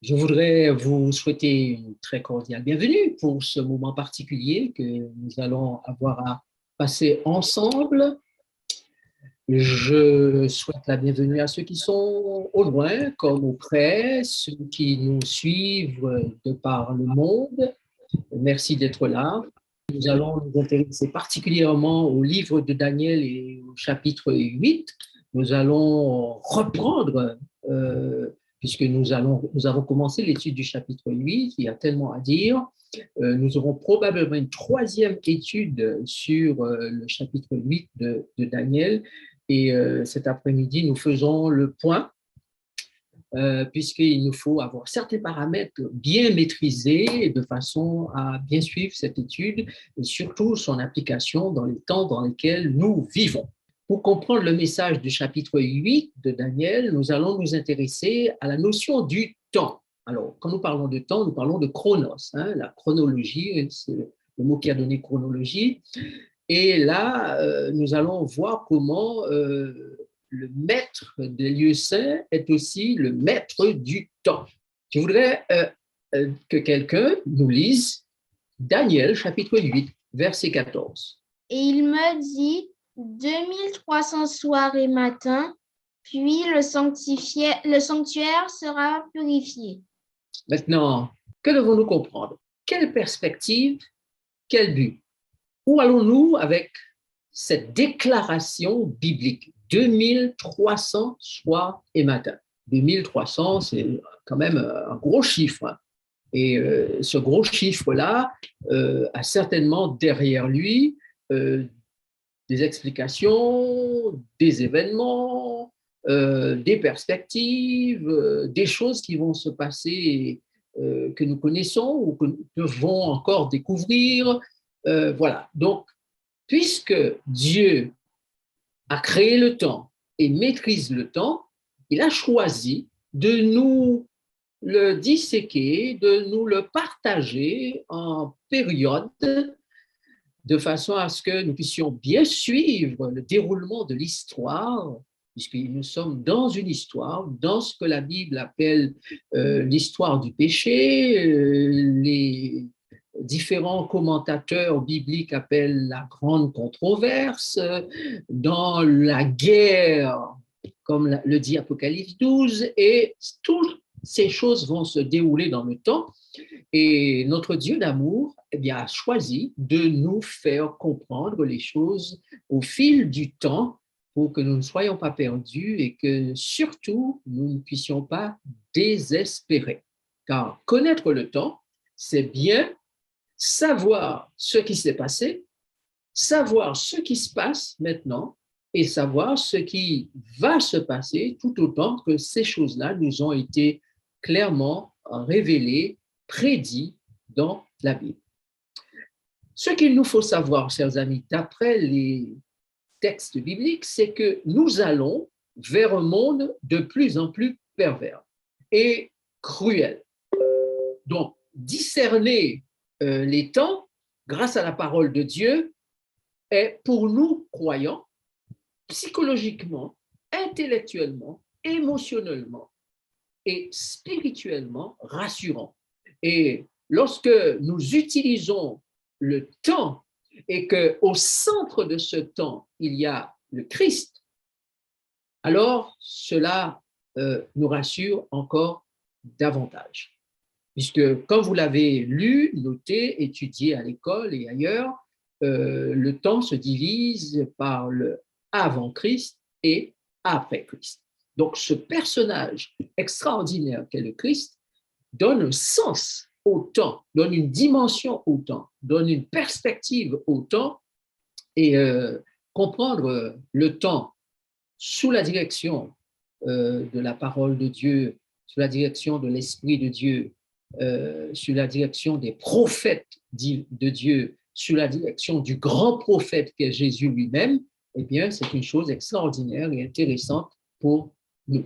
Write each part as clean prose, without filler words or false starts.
Je voudrais vous souhaiter une très cordiale bienvenue pour ce moment particulier que nous allons avoir à passer ensemble. Je souhaite la bienvenue à ceux qui sont au loin comme au près, ceux qui nous suivent de par le monde. Merci d'être là. Nous allons nous intéresser particulièrement au livre de Daniel et au chapitre 8. Nous allons reprendre, puisque nous avons commencé l'étude du chapitre 8, il y a tellement à dire. Nous aurons probablement une troisième étude sur le chapitre 8 de Daniel. Et cet après-midi, nous faisons le point puisqu'il nous faut avoir certains paramètres bien maîtrisés de façon à bien suivre cette étude et surtout son application dans les temps dans lesquels nous vivons. Pour comprendre le message du chapitre 8 de Daniel, nous allons nous intéresser à la notion du temps. Alors, quand nous parlons de temps, nous parlons de chronos, la chronologie, c'est le mot qui a donné chronologie. Et là, nous allons voir comment le maître des lieux saints est aussi le maître du temps. Je voudrais que quelqu'un nous lise Daniel, chapitre 8, verset 14. Et il me dit 2300 soirs et matins, puis le sanctuaire sera purifié. Maintenant, que devons-nous comprendre? Quelle perspective, quel but? Où allons-nous avec cette déclaration biblique? 2300 soirs et matins. 2300, c'est quand même un gros chiffre. Et ce gros chiffre-là a certainement derrière lui des explications, des événements, des perspectives, des choses qui vont se passer que nous connaissons ou que nous devons encore découvrir. Voilà. Donc, puisque Dieu a créé le temps et maîtrise le temps, il a choisi de nous le disséquer, de nous le partager en périodes de façon à ce que nous puissions bien suivre le déroulement de l'histoire, puisque nous sommes dans une histoire, dans ce que la Bible appelle l'histoire du péché, les différents commentateurs bibliques appellent la grande controverse, dans la guerre, comme le dit Apocalypse 12, et toutes ces choses vont se dérouler dans le temps. Et notre Dieu d'amour a choisi de nous faire comprendre les choses au fil du temps pour que nous ne soyons pas perdus et que surtout nous ne puissions pas désespérer. Car connaître le temps, c'est bien savoir ce qui s'est passé, savoir ce qui se passe maintenant et savoir ce qui va se passer tout autant que ces choses-là nous ont été clairement révélées, prédit dans la Bible. Ce qu'il nous faut savoir, chers amis, d'après les textes bibliques, c'est que nous allons vers un monde de plus en plus pervers et cruel. Donc, discerner les temps grâce à la parole de Dieu est pour nous, croyants, psychologiquement, intellectuellement, émotionnellement et spirituellement rassurant. Et lorsque nous utilisons le temps et qu'au centre de ce temps, il y a le Christ, alors cela nous rassure encore davantage. Puisque, comme vous l'avez lu, noté, étudié à l'école et ailleurs, le temps se divise par le avant Christ et après Christ. Donc, ce personnage extraordinaire qu'est le Christ donne un sens au temps, donne une dimension au temps, donne une perspective au temps et comprendre le temps sous la direction de la parole de Dieu, sous la direction de l'Esprit de Dieu, sous la direction des prophètes de Dieu, sous la direction du grand prophète qu'est Jésus lui-même, eh bien, c'est une chose extraordinaire et intéressante pour nous.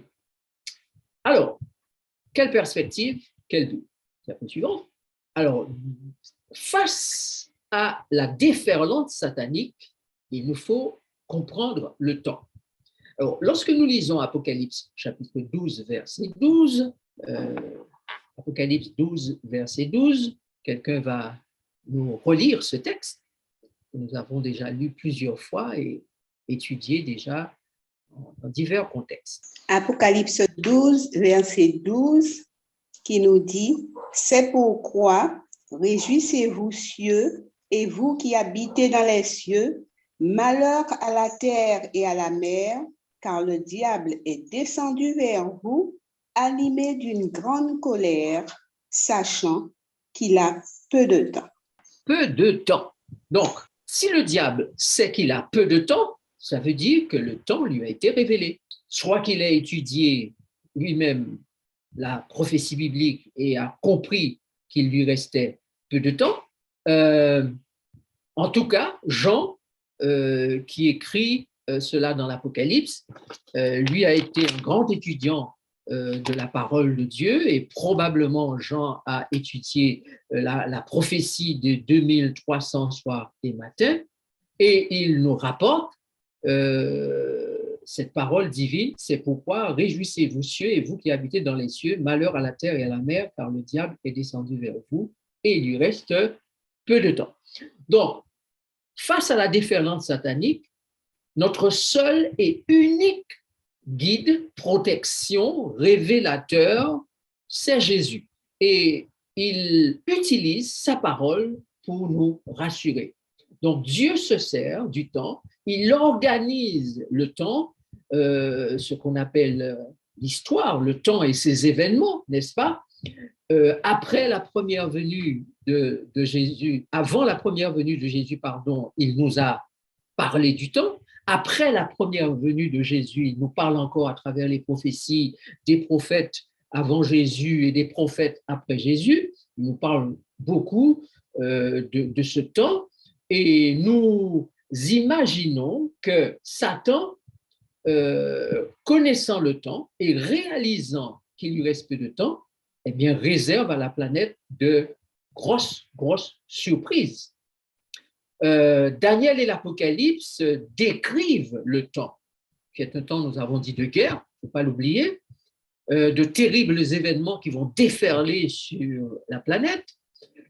Alors, quelle perspective, quel but? C'est la suivante. Alors, face à la déferlante satanique, il nous faut comprendre le temps. Alors, lorsque nous lisons Apocalypse chapitre 12, verset 12, Apocalypse 12, verset 12. Quelqu'un va nous relire ce texte que nous avons déjà lu plusieurs fois et étudié déjà dans divers contextes. Apocalypse 12, verset 12, qui nous dit, « C'est pourquoi, réjouissez-vous, cieux, et vous qui habitez dans les cieux, malheur à la terre et à la mer, car le diable est descendu vers vous, animé d'une grande colère, sachant qu'il a peu de temps. » Peu de temps. Donc, si le diable sait qu'il a peu de temps, ça veut dire que le temps lui a été révélé. Soit qu'il a étudié lui-même la prophétie biblique et a compris qu'il lui restait peu de temps. En tout cas, Jean, qui écrit cela dans l'Apocalypse, lui a été un grand étudiant de la parole de Dieu et probablement Jean a étudié la prophétie de 2300 soirs et matins et il nous rapporte cette parole divine. C'est pourquoi réjouissez-vous cieux et vous qui habitez dans les cieux, malheur à la terre et à la mer, car le diable est descendu vers vous et il lui reste peu de temps. Donc, face à la déferlante satanique, notre seul et unique guide, protection, révélateur, c'est Jésus. Et il utilise sa parole pour nous rassurer. Donc, Dieu se sert du temps, il organise le temps, ce qu'on appelle l'histoire, le temps et ses événements, n'est-ce pas? Après la première venue de Jésus, avant la première venue de Jésus, pardon, il nous a parlé du temps. Après la première venue de Jésus, il nous parle encore à travers les prophéties des prophètes avant Jésus et des prophètes après Jésus. Il nous parle beaucoup de ce temps et nous imaginons que Satan, connaissant le temps et réalisant qu'il lui reste peu de temps, eh bien, réserve à la planète de grosses surprises. Daniel et l'Apocalypse décrivent le temps, qui est un temps, nous avons dit, de guerre, il ne faut pas l'oublier, de terribles événements qui vont déferler sur la planète.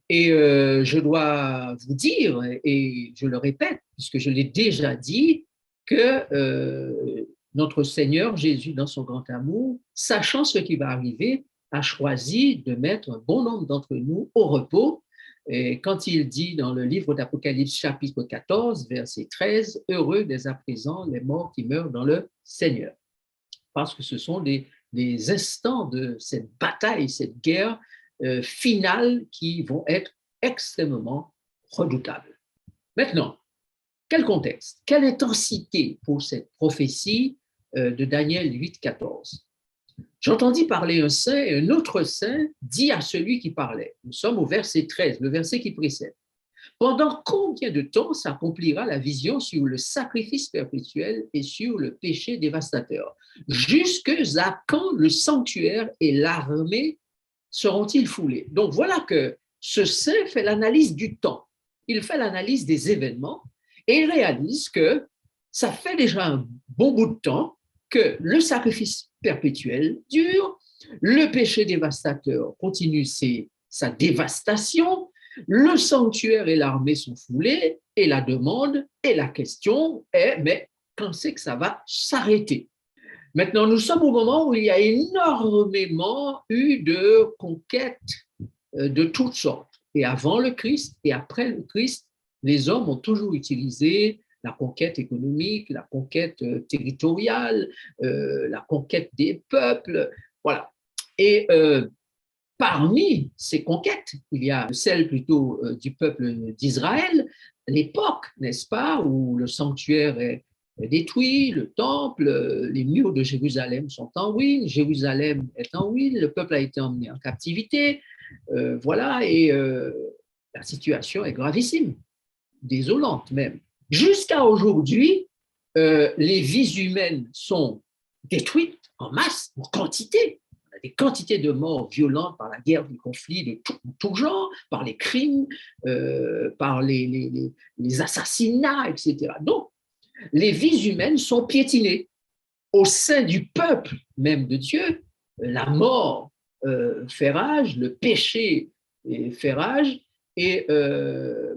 Et je dois vous dire, et je le répète, puisque je l'ai déjà dit, que notre Seigneur Jésus, dans son grand amour, sachant ce qui va arriver, a choisi de mettre un bon nombre d'entre nous au repos. Et quand il dit dans le livre d'Apocalypse chapitre 14, verset 13, « Heureux dès à présent les morts qui meurent dans le Seigneur », parce que ce sont des instants de cette bataille, cette guerre finale qui vont être extrêmement redoutables. Maintenant, quel contexte, quelle intensité pour cette prophétie de Daniel 8, 14? J'entendis parler un saint et un autre saint dit à celui qui parlait. Nous sommes au verset 13, le verset qui précède. Pendant combien de temps s'accomplira la vision sur le sacrifice perpétuel et sur le péché dévastateur? Jusqu'à quand le sanctuaire et l'armée seront-ils foulés? Donc voilà que ce saint fait l'analyse du temps. Il fait l'analyse des événements et il réalise que ça fait déjà un bon bout de temps que le sacrifice perpétuel dure, le péché dévastateur continue sa dévastation, le sanctuaire et l'armée sont foulés, et la demande et la question est, mais quand c'est que ça va s'arrêter? Maintenant, nous sommes au moment où il y a énormément eu de conquêtes de toutes sortes. Et avant le Christ et après le Christ, les hommes ont toujours utilisé la conquête économique, la conquête territoriale, la conquête des peuples, voilà. Et parmi ces conquêtes, il y a celle plutôt du peuple d'Israël, l'époque, n'est-ce pas, où le sanctuaire est détruit, le temple, les murs de Jérusalem sont en ruine, Jérusalem est en ruine, le peuple a été emmené en captivité, voilà, et la situation est gravissime, désolante même. Jusqu'à aujourd'hui, les vies humaines sont détruites en masse, en quantité. On a des quantités de morts violentes par la guerre, les conflits de tout genre, par les crimes, par les assassinats, etc. Donc, les vies humaines sont piétinées. Au sein du peuple même de Dieu, la mort fait rage, le péché fait rage, et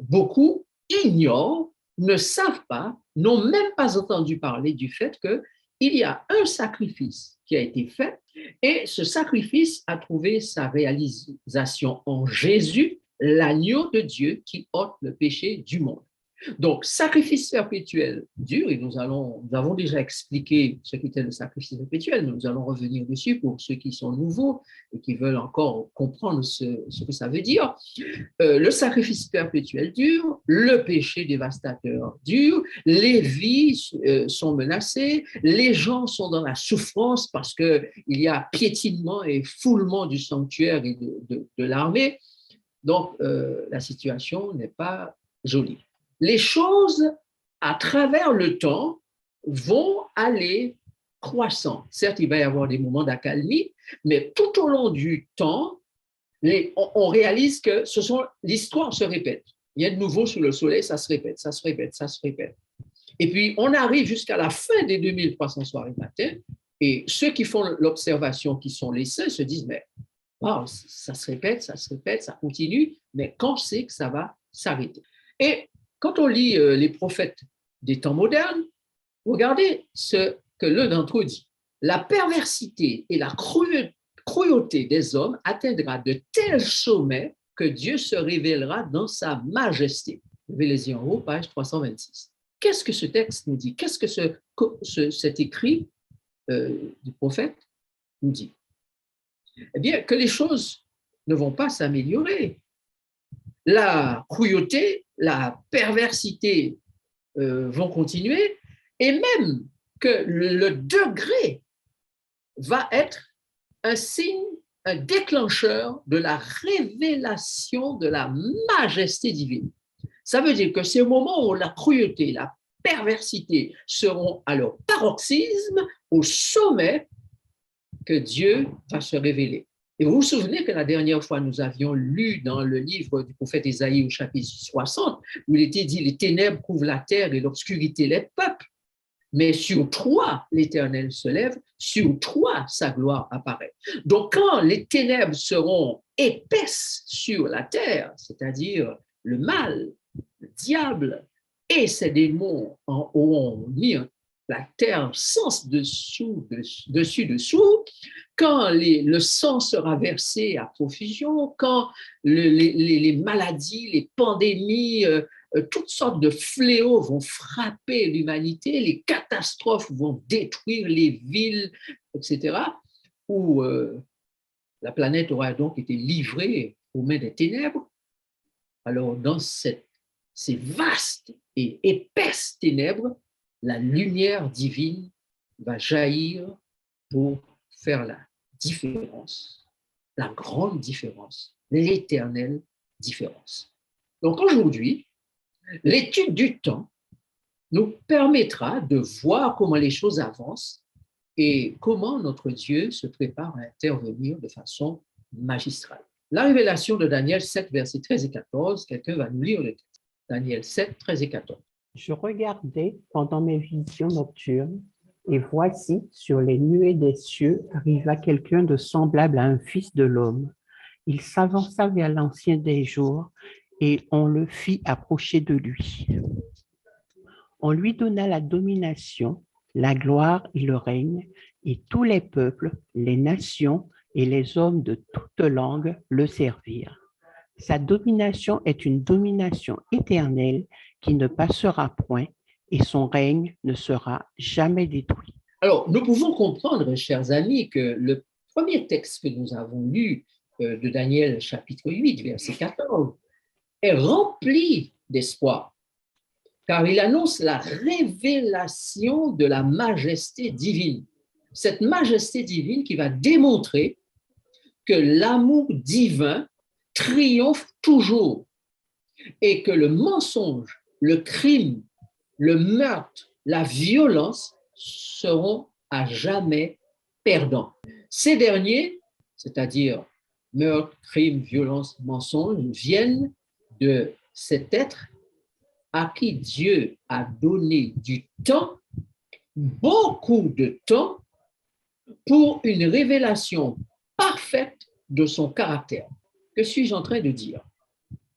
beaucoup ignorent, ne savent pas, n'ont même pas entendu parler du fait qu'il y a un sacrifice qui a été fait, et ce sacrifice a trouvé sa réalisation en Jésus, l'agneau de Dieu qui ôte le péché du monde. Donc, sacrifice perpétuel dur, et nous avons déjà expliqué ce qu'était le sacrifice perpétuel, mais nous allons revenir dessus pour ceux qui sont nouveaux et qui veulent encore comprendre ce que ça veut dire. Le sacrifice perpétuel dur, le péché dévastateur dur, les vies sont menacées, les gens sont dans la souffrance parce qu'il y a piétinement et foulement du sanctuaire et de l'armée. Donc, la situation n'est pas jolie. Les choses, à travers le temps, vont aller croissant. Certes, il va y avoir des moments d'accalmie, mais tout au long du temps, on réalise que l'histoire se répète. Il y a de nouveau sous le soleil, ça se répète, ça se répète, ça se répète. Et puis, on arrive jusqu'à la fin des 2300 soirées matin, et ceux qui font l'observation, qui sont les saints, se disent, mais wow, ça se répète, ça continue, mais quand c'est que ça va s'arrêter? Et quand on lit les prophètes des temps modernes, regardez ce que l'un d'entre eux dit. La perversité et la cruauté des hommes atteindra de tels sommets que Dieu se révélera dans sa majesté. Révélez-y en haut, page 326. Qu'est-ce que ce texte nous dit? Qu'est-ce que cet écrit du prophète nous dit? Eh bien, que les choses ne vont pas s'améliorer. La cruauté, la perversité vont continuer, et même que le degré va être un signe, un déclencheur de la révélation de la majesté divine. Ça veut dire que c'est au moment où la cruauté, la perversité seront à leur paroxysme, au sommet, que Dieu va se révéler. Et vous vous souvenez que la dernière fois, nous avions lu dans le livre du prophète Ésaïe au chapitre 60, où il était dit « Les ténèbres couvrent la terre et l'obscurité les peuples. Mais sur toi, l'Éternel se lève, sur toi, sa gloire apparaît. » Donc, quand les ténèbres seront épaisses sur la terre, c'est-à-dire le mal, le diable et ses démons auront mis la terre sens dessous, quand le sang sera versé à profusion, quand les maladies, les pandémies, toutes sortes de fléaux vont frapper l'humanité, les catastrophes vont détruire les villes, etc., où la planète aura donc été livrée aux mains des ténèbres. Alors, dans ces vastes et épaisses ténèbres, la lumière divine va jaillir pour faire la différence, la grande différence, l'éternelle différence. Donc aujourd'hui, l'étude du temps nous permettra de voir comment les choses avancent et comment notre Dieu se prépare à intervenir de façon magistrale. La révélation de Daniel 7, versets 13 et 14, quelqu'un va nous lire le texte. Daniel 7, 13 et 14. Je regardais pendant mes visions nocturnes, et voici, sur les nuées des cieux, arriva quelqu'un de semblable à un fils de l'homme. Il s'avança vers l'Ancien des jours, et on le fit approcher de lui. On lui donna la domination, la gloire et le règne, et tous les peuples, les nations et les hommes de toute langue le servirent. Sa domination est une domination éternelle qui ne passera point, et son règne ne sera jamais détruit. Alors, nous pouvons comprendre, chers amis, que le premier texte que nous avons lu de Daniel, chapitre 8, verset 14, est rempli d'espoir, car il annonce la révélation de la majesté divine. Cette majesté divine qui va démontrer que l'amour divin triomphe toujours et que le mensonge, le crime, le meurtre, la violence seront à jamais perdants. Ces derniers, c'est-à-dire meurtre, crime, violence, mensonge, viennent de cet être à qui Dieu a donné du temps, beaucoup de temps, pour une révélation parfaite de son caractère. Que suis-je en train de dire?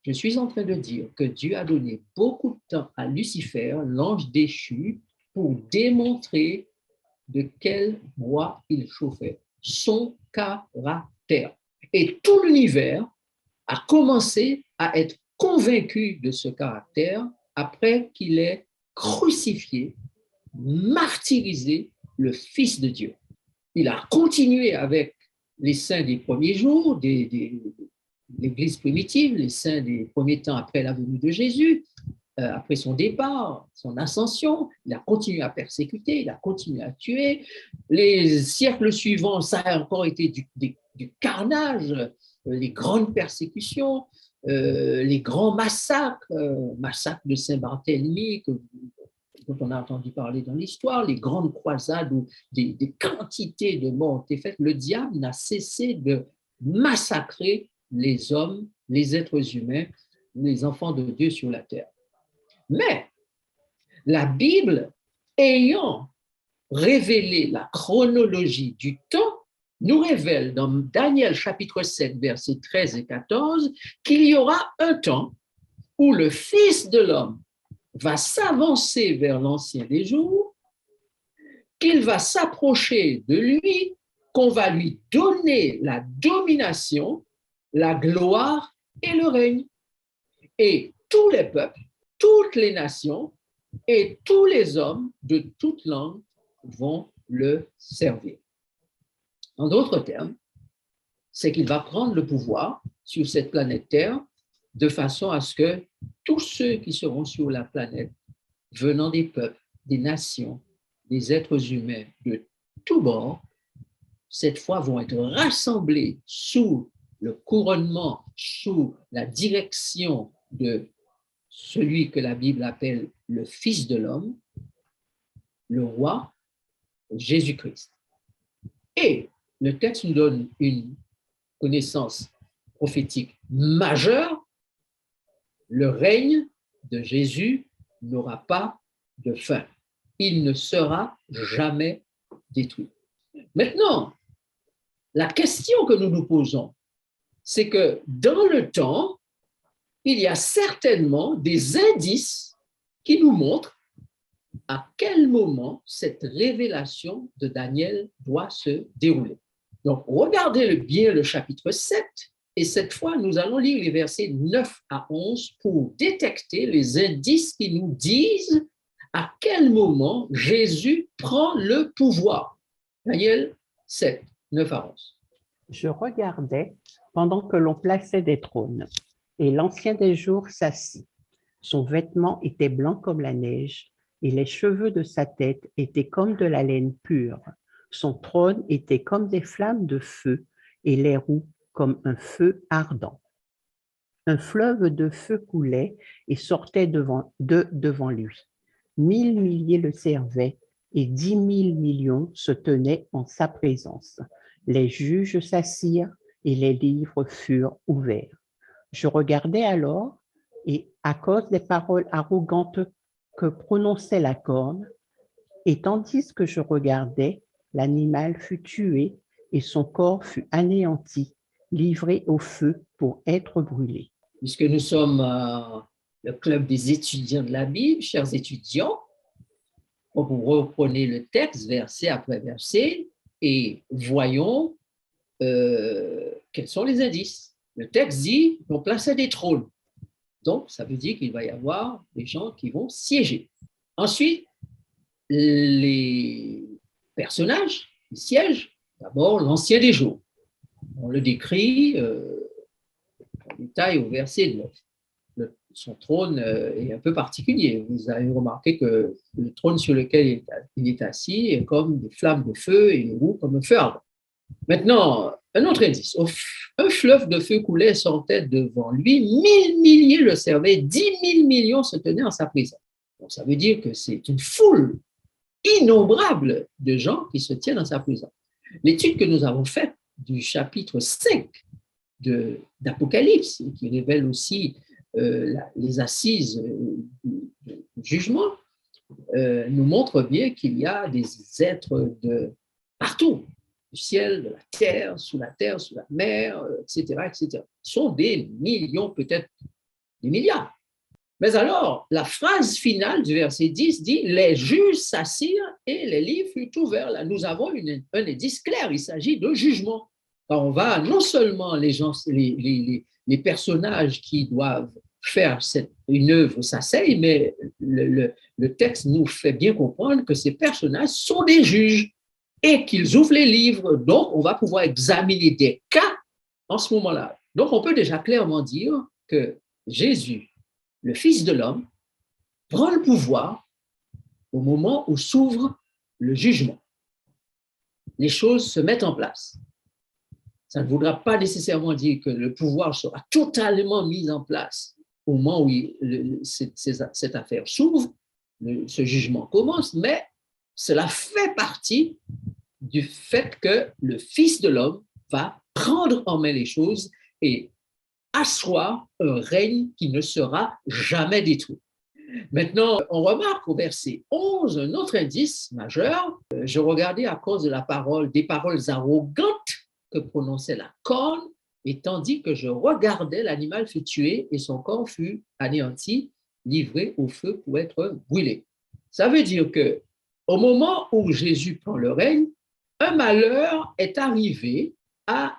Je suis en train de dire que Dieu a donné beaucoup de temps à Lucifer, l'ange déchu, pour démontrer de quel bois il chauffait, son caractère. Et tout l'univers a commencé à être convaincu de ce caractère après qu'il ait crucifié, martyrisé le Fils de Dieu. Il a continué avec les saints des premiers jours, de l'Église primitive, les saints des premiers temps après la venue de Jésus, après son départ, son ascension. Il a continué à persécuter, il a continué à tuer. Les siècles suivants, ça a encore été du carnage, les grandes persécutions, les grands massacres, massacre de Saint-Barthélemy, dont on a entendu parler dans l'histoire, les grandes croisades où des quantités de morts ont été faites. Le diable n'a cessé de massacrer les hommes, les êtres humains, les enfants de Dieu sur la terre. Mais la Bible, ayant révélé la chronologie du temps, nous révèle dans Daniel chapitre 7, versets 13 et 14, qu'il y aura un temps où le Fils de l'homme va s'avancer vers l'ancien des jours, qu'il va s'approcher de lui, qu'on va lui donner la domination, la gloire et le règne. Et tous les peuples, toutes les nations et tous les hommes de toute langue vont le servir. En d'autres termes, c'est qu'il va prendre le pouvoir sur cette planète Terre de façon à ce que tous ceux qui seront sur la planète, venant des peuples, des nations, des êtres humains de tous bords, cette fois vont être rassemblés sous le couronnement, sous la direction de celui que la Bible appelle le Fils de l'homme, le roi Jésus-Christ. Et le texte nous donne une connaissance prophétique majeure. Le règne de Jésus n'aura pas de fin. Il ne sera jamais détruit. Maintenant, la question que nous nous posons, c'est que dans le temps, il y a certainement des indices qui nous montrent à quel moment cette révélation de Daniel doit se dérouler. Donc, regardez bien le chapitre 7, et cette fois, nous allons lire les versets 9 à 11 pour détecter les indices qui nous disent à quel moment Jésus prend le pouvoir. Daniel 7, 9 à 11. Je regardais pendant que l'on plaçait des trônes, et l'Ancien des jours s'assit. Son vêtement était blanc comme la neige, et les cheveux de sa tête étaient comme de la laine pure. Son trône était comme des flammes de feu, et les roues comme un feu ardent. Un fleuve de feu coulait et sortait devant lui. 1000 milliers le servaient, et 10 000 millions se tenaient en sa présence. Les juges s'assirent, et les livres furent ouverts. Je regardais alors, et à cause des paroles arrogantes que prononçait la corne, et tandis que je regardais, l'animal fut tué, et son corps fut anéanti, livré au feu pour être brûlé. Puisque nous sommes le club des étudiants de la Bible, chers étudiants, vous reprenez le texte verset après verset et voyons quels sont les indices. Le texte dit qu'on plaçait des trônes. Donc, ça veut dire qu'il va y avoir des gens qui vont siéger. Ensuite, les personnages qui siègent, d'abord l'Ancien des jours. On le décrit en détail au verset 9. Son trône est un peu particulier. Vous avez remarqué que le trône sur lequel il est assis est comme des flammes de feu et les roues comme un feu ardent. Maintenant, un autre indice. Un fleuve de feu coulait, sortait devant lui. 1000 milliers le servaient. 10 000 millions se tenaient en sa présence. Donc, ça veut dire que c'est une foule innombrable de gens qui se tiennent en sa présence. L'étude que nous avons faite du chapitre 5 d'Apocalypse, qui révèle aussi les assises du jugement, nous montre bien qu'il y a des êtres de partout. du ciel, de la terre, sous la mer, etc., etc. Ce sont des millions, peut-être des milliards. Mais alors, la phrase finale du verset 10 dit « Les juges s'assirent et les livres furent ouverts ». Là, nous avons un indice clair, il s'agit de jugement. Alors, on va non seulement les personnages qui doivent faire une œuvre s'asseyent, mais le texte nous fait bien comprendre que ces personnages sont des juges et qu'ils ouvrent les livres. Donc, on va pouvoir examiner des cas en ce moment-là. Donc, on peut déjà clairement dire que Jésus, le Fils de l'homme, prend le pouvoir au moment où s'ouvre le jugement. Les choses se mettent en place. Ça ne voudra pas nécessairement dire que le pouvoir sera totalement mis en place au moment où cette affaire s'ouvre, ce jugement commence, mais cela fait partie du fait que le Fils de l'homme va prendre en main les choses et asseoir un règne qui ne sera jamais détruit. Maintenant, on remarque au verset 11 un autre indice majeur. Je regardais à cause de des paroles arrogantes que prononçait la corne, et tandis que je regardais, l'animal fut tué et son corps fut anéanti, livré au feu pour être brûlé. Ça veut dire que au moment où Jésus prend le règne, un malheur est arrivé à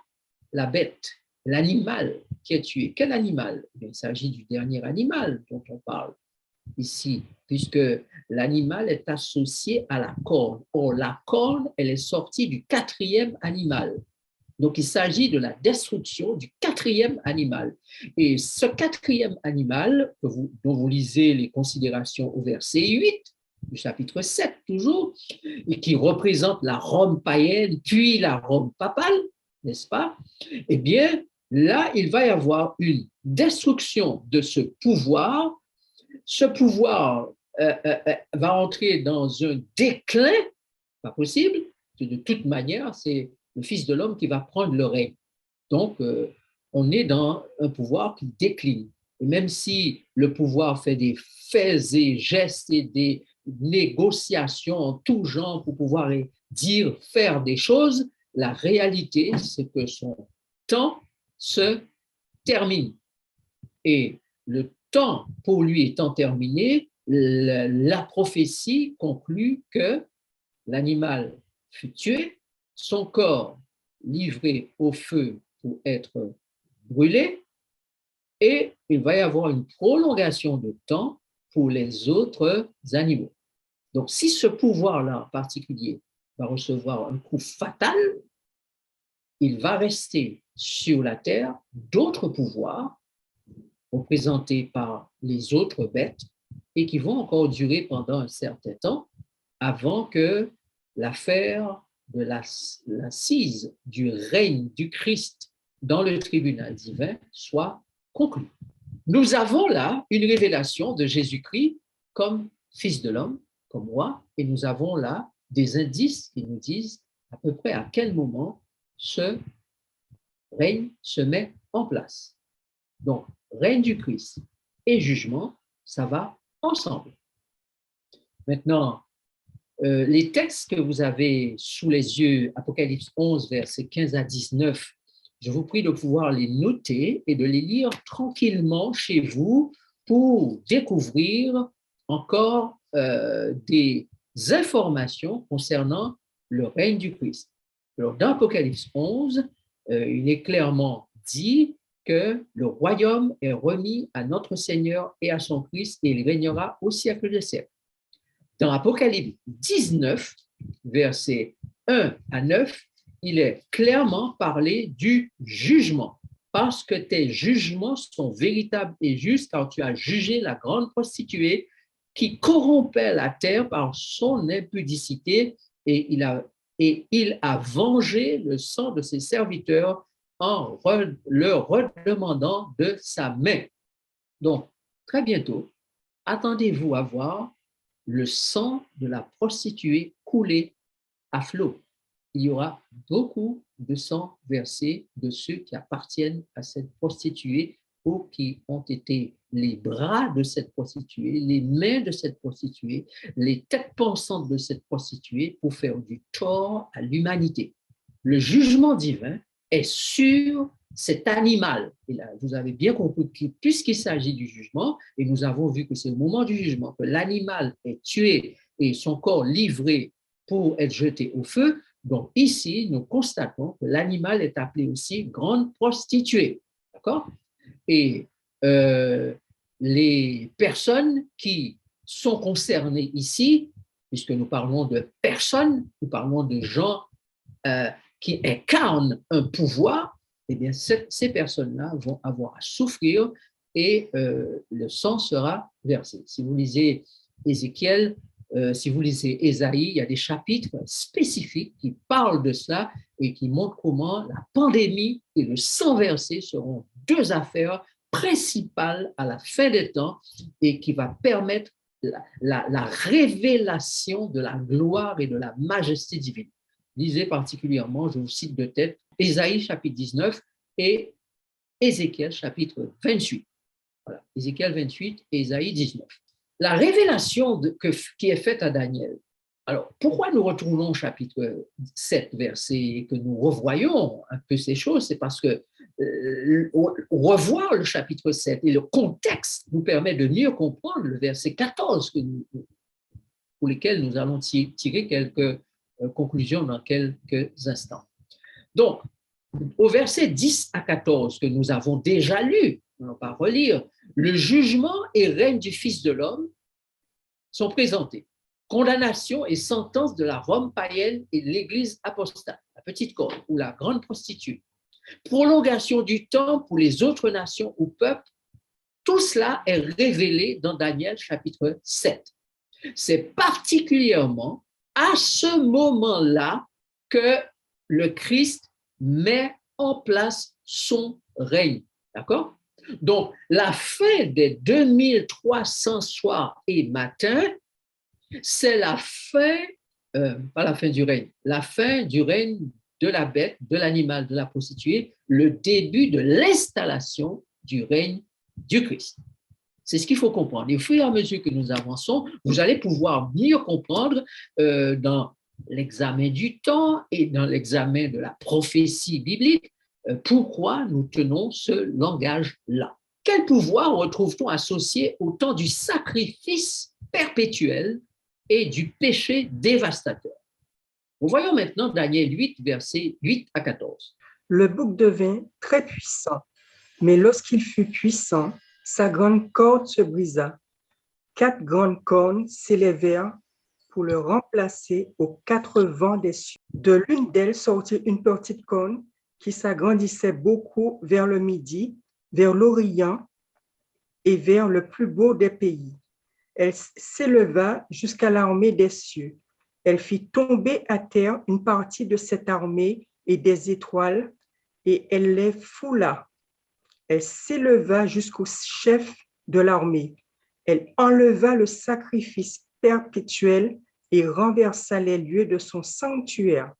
la bête, l'animal qui est tué. Quel animal? Il s'agit du dernier animal dont on parle ici, puisque l'animal est associé à la corne. Or, la corne, elle est sortie du 4e animal. Donc, il s'agit de la destruction du 4e animal. Et ce 4e animal, dont vous lisez les considérations au verset 8, du chapitre 7 toujours, et qui représente la Rome païenne, puis la Rome papale, n'est-ce pas? Eh bien, là, il va y avoir une destruction de ce pouvoir. Ce pouvoir va entrer dans un déclin, pas possible, de toute manière, c'est le Fils de l'homme qui va prendre le règne. Donc, on est dans un pouvoir qui décline. Et même si le pouvoir fait des faits et gestes et des négociations en tout genre pour pouvoir dire, faire des choses, la réalité, c'est que son temps se termine. Et le temps pour lui étant terminé, la prophétie conclut que l'animal fut tué, son corps livré au feu pour être brûlé, et il va y avoir une prolongation de temps pour les autres animaux. Donc, si ce pouvoir-là en particulier va recevoir un coup fatal, il va rester sur la terre d'autres pouvoirs représentés par les autres bêtes et qui vont encore durer pendant un certain temps avant que l'affaire de l'assise du règne du Christ dans le tribunal divin soit conclue. Nous avons là une révélation de Jésus-Christ comme Fils de l'homme, comme roi, et nous avons là des indices qui nous disent à peu près à quel moment ce règne se met en place. Donc, règne du Christ et jugement, ça va ensemble. Maintenant, les textes que vous avez sous les yeux, Apocalypse 11, versets 15 à 19, je vous prie de pouvoir les noter et de les lire tranquillement chez vous pour découvrir encore des informations concernant le règne du Christ. Alors, dans Apocalypse 11, il est clairement dit que le royaume est remis à notre Seigneur et à son Christ et il régnera au siècle des siècles. Dans Apocalypse 19, versets 1 à 9, il est clairement parlé du jugement, parce que tes jugements sont véritables et justes, car tu as jugé la grande prostituée qui corrompait la terre par son impudicité, et il a vengé le sang de ses serviteurs en leur redemandant de sa main. Donc, très bientôt, attendez-vous à voir le sang de la prostituée couler à flot. Il y aura beaucoup de sang versé de ceux qui appartiennent à cette prostituée ou qui ont été les bras de cette prostituée, les mains de cette prostituée, les têtes pensantes de cette prostituée pour faire du tort à l'humanité. le jugement divin est sur cet animal. Et là, vous avez bien compris que puisqu'il s'agit du jugement, et nous avons vu que c'est au moment du jugement que l'animal est tué et son corps livré pour être jeté au feu, donc ici, nous constatons que l'animal est appelé aussi grande prostituée. D'accord? Et les personnes qui sont concernées ici, puisque nous parlons de personnes, nous parlons de gens qui incarnent un pouvoir, eh bien, ces personnes-là vont avoir à souffrir et le sang sera versé. Si vous lisez Ézéchiel, si vous lisez Ésaïe, il y a des chapitres spécifiques qui parlent de cela et qui montrent comment la pandémie et le sang versé seront deux affaires principales à la fin des temps et qui va permettre la révélation de la gloire et de la majesté divine. Lisez particulièrement, je vous cite de tête, Ésaïe chapitre 19 et Ézéchiel chapitre 28. Voilà, Ézéchiel 28 et Ésaïe 19. La révélation qui est faite à Daniel. Alors, pourquoi nous retournons au chapitre 7, verset, et que nous revoyons un peu ces choses? C'est parce que revoir le chapitre 7 et le contexte nous permet de mieux comprendre le verset 14 pour lesquels nous allons tirer quelques conclusions dans quelques instants. Donc, au verset 10 à 14 que nous avons déjà lu, on ne va pas relire, le jugement et règne du Fils de l'homme sont présentés. Condamnation et sentence de la Rome païenne et de l'Église apostate, la petite corne ou la grande prostituée. Prolongation du temps pour les autres nations ou peuples, tout cela est révélé dans Daniel chapitre 7. C'est particulièrement à ce moment-là que le Christ met en place son règne. D'accord? Donc, la fin des 2300 soirs et matins, c'est la fin, pas la fin du règne, la fin du règne de la bête, de l'animal, de la prostituée, le début de l'installation du règne du Christ. C'est ce qu'il faut comprendre. Et au fur et à mesure que nous avançons, vous allez pouvoir mieux comprendre dans l'examen du temps et dans l'examen de la prophétie biblique pourquoi nous tenons ce langage-là. Quel pouvoir retrouve-t-on associé au temps du sacrifice perpétuel et du péché dévastateur? Voyons maintenant Daniel 8, versets 8 à 14. Le bouc devint très puissant, mais lorsqu'il fut puissant, sa grande corde se brisa. 4 grandes cornes s'élevèrent pour le remplacer aux 4 vents des cieux. De l'une d'elles sortit une petite corne qui s'agrandissait beaucoup vers le midi, vers l'Orient et vers le plus beau des pays. Elle s'éleva jusqu'à l'armée des cieux. Elle fit tomber à terre une partie de cette armée et des étoiles, et elle les foula. Elle s'éleva jusqu'au chef de l'armée. Elle enleva le sacrifice perpétuel et renversa les lieux de son sanctuaire.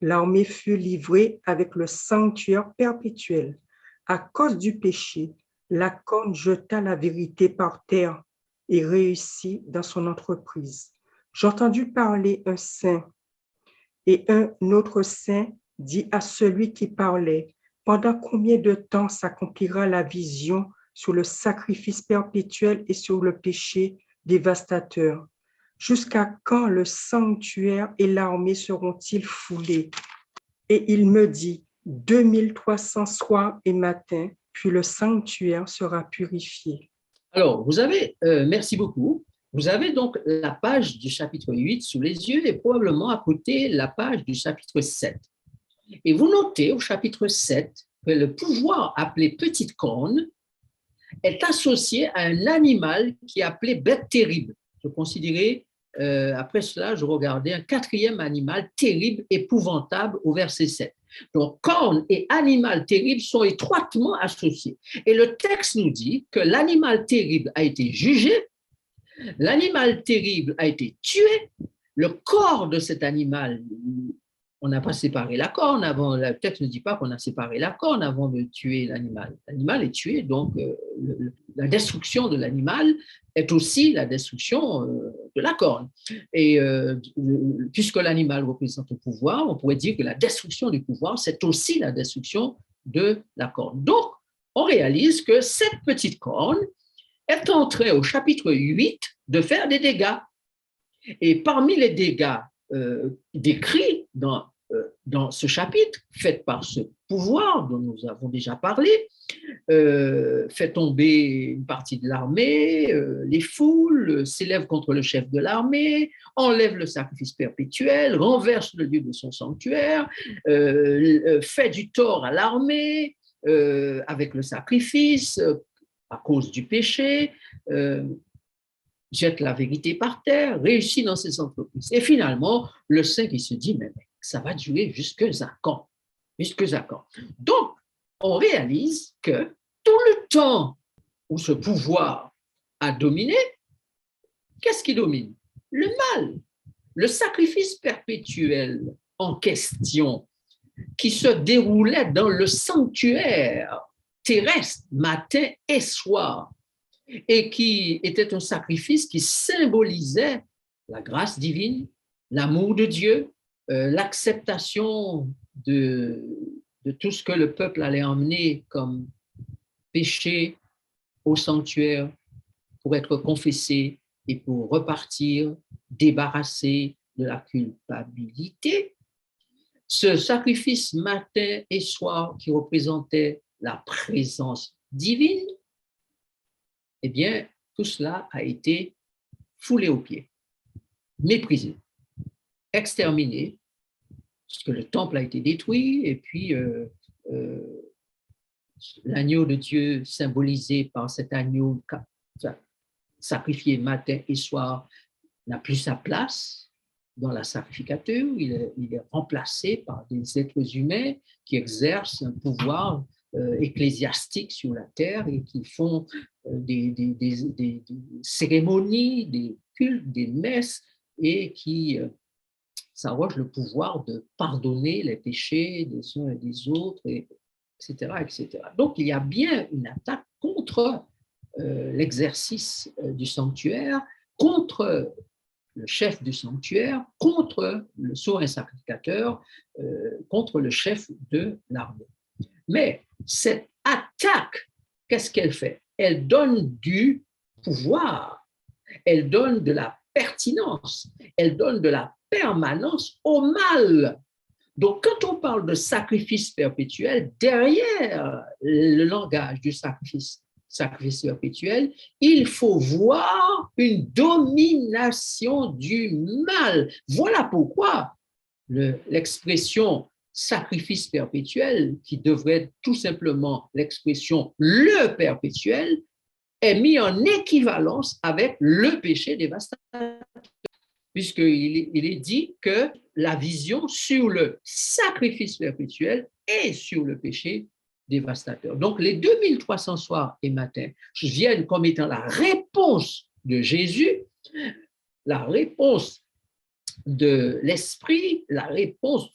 L'armée fut livrée avec le sanctuaire perpétuel. À cause du péché, la corne jeta la vérité par terre et réussit dans son entreprise. J'ai entendu parler un saint, et un autre saint dit à celui qui parlait, « Pendant combien de temps s'accomplira la vision sur le sacrifice perpétuel et sur le péché dévastateur? Jusqu'à quand le sanctuaire et l'armée seront-ils foulés? » Et il me dit, 2300 soirs et matins, puis le sanctuaire sera purifié. Alors, vous avez, merci beaucoup. Vous avez donc la page du chapitre 8 sous les yeux et probablement à côté la page du chapitre 7. Et vous notez au chapitre 7 que le pouvoir appelé petite corne est associé à un animal qui est appelé bête terrible. Je considérais, après cela, je regardais un 4e animal terrible, épouvantable au verset 7. Donc, corne et animal terrible sont étroitement associés. Et le texte nous dit que l'animal terrible a été jugé, l'animal terrible a été tué, le corps de cet animal, on n'a pas séparé la corne avant, le texte ne dit pas qu'on a séparé la corne avant de tuer l'animal. L'animal est tué, donc la destruction de l'animal est aussi la destruction de la corne. Et puisque l'animal représente le pouvoir, on pourrait dire que la destruction du pouvoir, c'est aussi la destruction de la corne. Donc, on réalise que cette petite corne est en train au chapitre 8 de faire des dégâts. Et parmi les dégâts décrits dans ce chapitre, faits par ce pouvoir dont nous avons déjà parlé, fait tomber une partie de l'armée, les foules, s'élève contre le chef de l'armée, enlève le sacrifice perpétuel, renverse le lieu de son sanctuaire, fait du tort à l'armée avec le sacrifice à cause du péché, jette la vérité par terre, réussit dans ses entreprises. Et finalement, le saint qui se dit, mais ça va durer jusqu'à quand? Jusqu'à quand? Donc, on réalise que tout le temps où ce pouvoir a dominé, qu'est-ce qui domine? Le mal. Le sacrifice perpétuel en question qui se déroulait dans le sanctuaire terrestre matin et soir et qui était un sacrifice qui symbolisait la grâce divine, l'amour de Dieu, l'acceptation de tout ce que le peuple allait emmener comme péché au sanctuaire pour être confessé et pour repartir débarrassé de la culpabilité. Ce sacrifice matin et soir qui représentait la présence divine, eh bien, tout cela a été foulé aux pieds, méprisé, exterminé, parce que le temple a été détruit et puis l'agneau de Dieu symbolisé par cet agneau sacrifié matin et soir n'a plus sa place dans la sacrificature, il est remplacé par des êtres humains qui exercent un pouvoir ecclésiastique sur la terre et qui font des cérémonies, des cultes, des messes et qui s'arrogent le pouvoir de pardonner les péchés des uns et des autres, etc., etc. Donc, il y a bien une attaque contre l'exercice du sanctuaire, contre le chef du sanctuaire, contre le souverain sacrificateur, contre le chef de l'armée. Mais cette attaque, qu'est-ce qu'elle fait? Elle donne du pouvoir, elle donne de la pertinence, elle donne de la permanence au mal. Donc, quand on parle de sacrifice perpétuel, derrière le langage du sacrifice perpétuel, il faut voir une domination du mal. Voilà pourquoi l'expression sacrifice perpétuel, qui devrait être tout simplement l'expression le perpétuel, est mis en équivalence avec le péché dévastateur, puisqu'il est dit que la vision sur le sacrifice perpétuel et sur le péché dévastateur. Donc, les 2300 soirs et matins viennent comme étant la réponse de Jésus, la réponse de l'Esprit, la réponse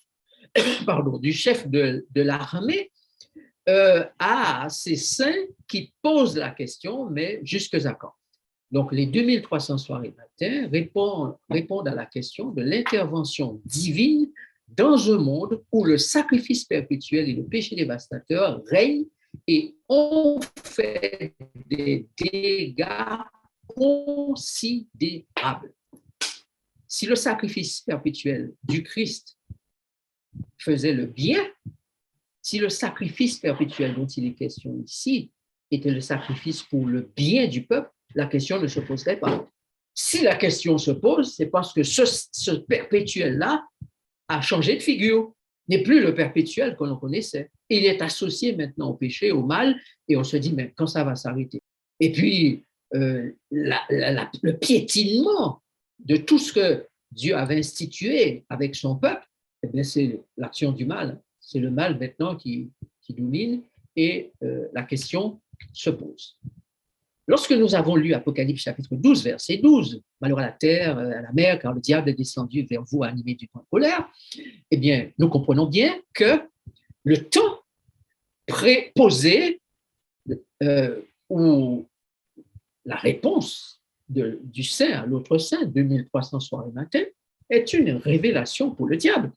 du chef de l'armée à ces saints qui posent la question, mais jusqu'à quand? Donc, les 2300 soirs et matins répondent à la question de l'intervention divine dans un monde où le sacrifice perpétuel et le péché dévastateur règnent et ont fait des dégâts considérables. Si le sacrifice perpétuel du Christ faisait le bien, si le sacrifice perpétuel dont il est question ici était le sacrifice pour le bien du peuple, la question ne se poserait pas. Si la question se pose, c'est parce que ce perpétuel-là a changé de figure, n'est plus le perpétuel que l'on connaissait. Il est associé maintenant au péché, au mal, et on se dit, mais quand ça va s'arrêter? Et puis, le piétinement de tout ce que Dieu avait institué avec son peuple, eh bien, c'est l'action du mal. C'est le mal maintenant qui domine et la question se pose. Lorsque nous avons lu Apocalypse chapitre 12, verset 12, « Malheur à la terre, à la mer, car le diable est descendu vers vous animé du vent de colère », eh bien, nous comprenons bien que le temps préposé où la réponse du saint à l'autre saint, 2300 soirs et matins, est une révélation pour le diable.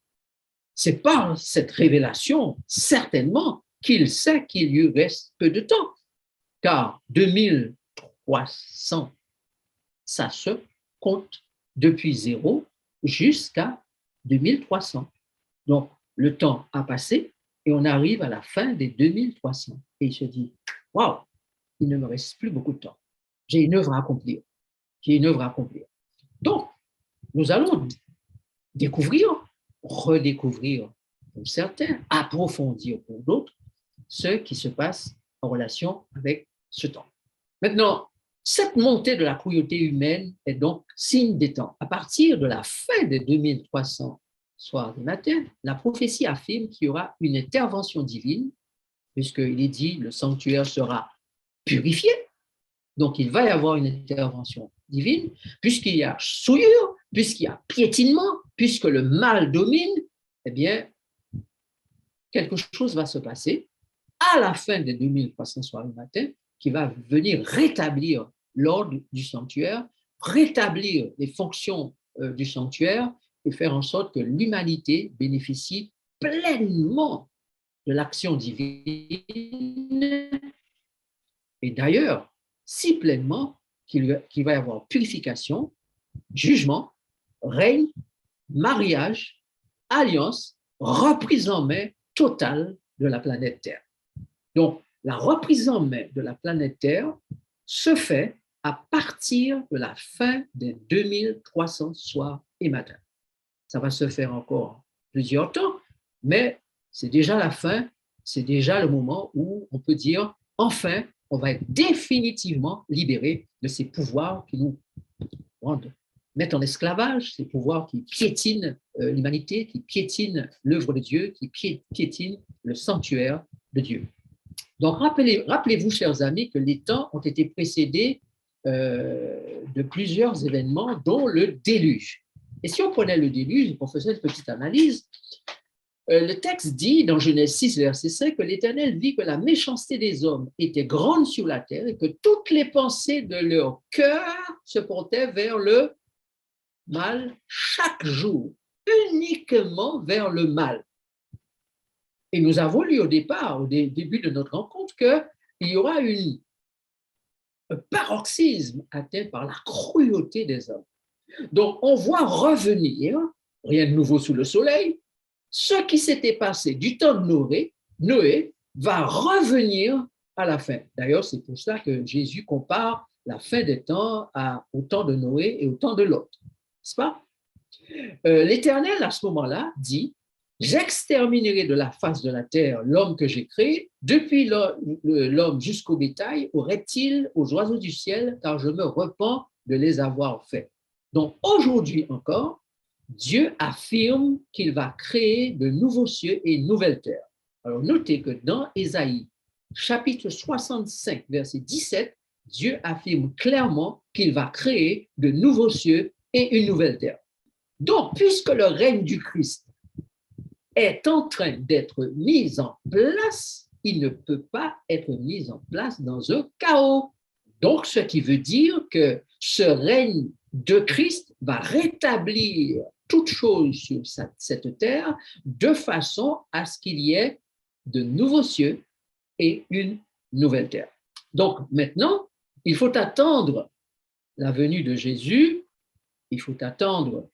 C'est par cette révélation, certainement, qu'il sait qu'il lui reste peu de temps, car 2300, ça se compte depuis 0 jusqu'à 2300. Donc, le temps a passé et on arrive à la fin des 2300. Et il se dit, waouh, il ne me reste plus beaucoup de temps. J'ai une œuvre à accomplir. Donc, nous allons découvrir, redécouvrir pour certains, approfondir pour d'autres, ce qui se passe en relation avec ce temps. Maintenant, cette montée de la cruauté humaine est donc signe des temps. À partir de la fin des 2300 soirs et matins, la prophétie affirme qu'il y aura une intervention divine, puisqu'il est dit le sanctuaire sera purifié. Donc, il va y avoir une intervention divine, puisqu'il y a souillure, puisqu'il y a piétinement, puisque le mal domine, eh bien, quelque chose va se passer à la fin des 2300 soirs et matins qui va venir rétablir l'ordre du sanctuaire, rétablir les fonctions du sanctuaire et faire en sorte que l'humanité bénéficie pleinement de l'action divine. Et d'ailleurs, si pleinement qu'il va y avoir purification, jugement, règne, mariage, alliance, reprise en main totale de la planète Terre. Donc, la reprise en main de la planète Terre se fait à partir de la fin des 2300 soirs et matins. Ça va se faire encore plusieurs temps, mais c'est déjà la fin, c'est déjà le moment où on peut dire, enfin, on va être définitivement libéré de ces pouvoirs qui nous mettent en esclavage, ces pouvoirs qui piétinent l'humanité, qui piétinent l'œuvre de Dieu, qui piétinent le sanctuaire de Dieu. Donc, rappelez-vous, chers amis, que les temps ont été précédés de plusieurs événements, dont le déluge. Et si on prenait le déluge, on faisait une petite analyse, le texte dit dans Genèse 6, verset 5, que l'Éternel vit que la méchanceté des hommes était grande sur la terre et que toutes les pensées de leur cœur se portaient vers le mal chaque jour, uniquement vers le mal. Et nous avons lu au départ, au début de notre rencontre, qu'il y aura un paroxysme atteint par la cruauté des hommes. Donc, on voit revenir, rien de nouveau sous le soleil, ce qui s'était passé du temps de Noé va revenir à la fin. D'ailleurs, c'est pour ça que Jésus compare la fin des temps au temps de Noé et au temps de Lot. N'est-ce pas? L'Éternel, à ce moment-là, dit « J'exterminerai de la face de la terre l'homme que j'ai créé, depuis l'homme jusqu'au bétail, aux reptiles, aux oiseaux du ciel, car je me repens de les avoir faits. » Donc, aujourd'hui encore, Dieu affirme qu'il va créer de nouveaux cieux et une nouvelle terre. Alors, notez que dans Ésaïe, chapitre 65, verset 17, Dieu affirme clairement qu'il va créer de nouveaux cieux et une nouvelle terre. Donc, puisque le règne du Christ est en train d'être mis en place, il ne peut pas être mis en place dans un chaos. Donc, ce qui veut dire que ce règne de Christ va rétablir toute chose sur cette terre de façon à ce qu'il y ait de nouveaux cieux et une nouvelle terre. Donc maintenant, il faut attendre la venue de Jésus, il faut attendre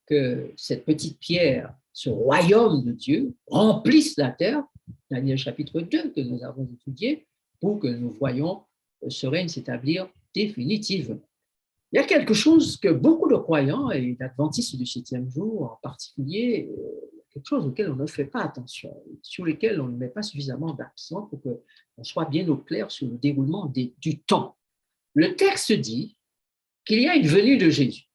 que cette petite pierre, ce royaume de Dieu, remplisse la terre, Daniel chapitre 2 que nous avons étudié, pour que nous voyions ce règne s'établir définitivement. Il y a quelque chose que beaucoup de croyants et d'adventistes du 7e jour en particulier, quelque chose auquel on ne fait pas attention, sur lequel on ne met pas suffisamment d'accent pour qu'on soit bien au clair sur le déroulement du temps. Le texte dit qu'il y a une venue de Jésus.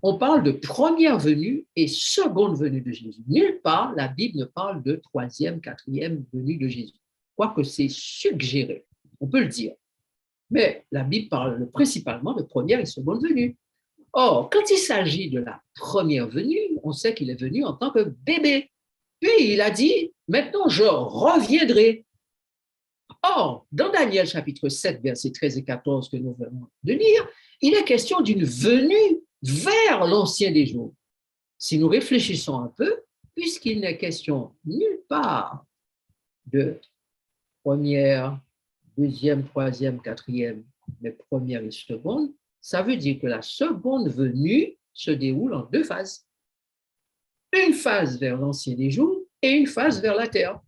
On parle de première venue et seconde venue de Jésus. Nulle part, la Bible ne parle de troisième, quatrième venue de Jésus, quoique c'est suggéré, on peut le dire. Mais la Bible parle principalement de première et seconde venue. Or, quand il s'agit de la première venue, on sait qu'il est venu en tant que bébé. Puis il a dit, maintenant je reviendrai. Or, dans Daniel chapitre 7, versets 13 et 14 que nous venons de lire, il est question d'une venue vers l'ancien des jours. Si nous réfléchissons un peu, puisqu'il n'est question nulle part de première, deuxième, troisième, quatrième, mais première et seconde, ça veut dire que la seconde venue se déroule en deux phases. Une phase vers l'ancien des jours et une phase vers la terre.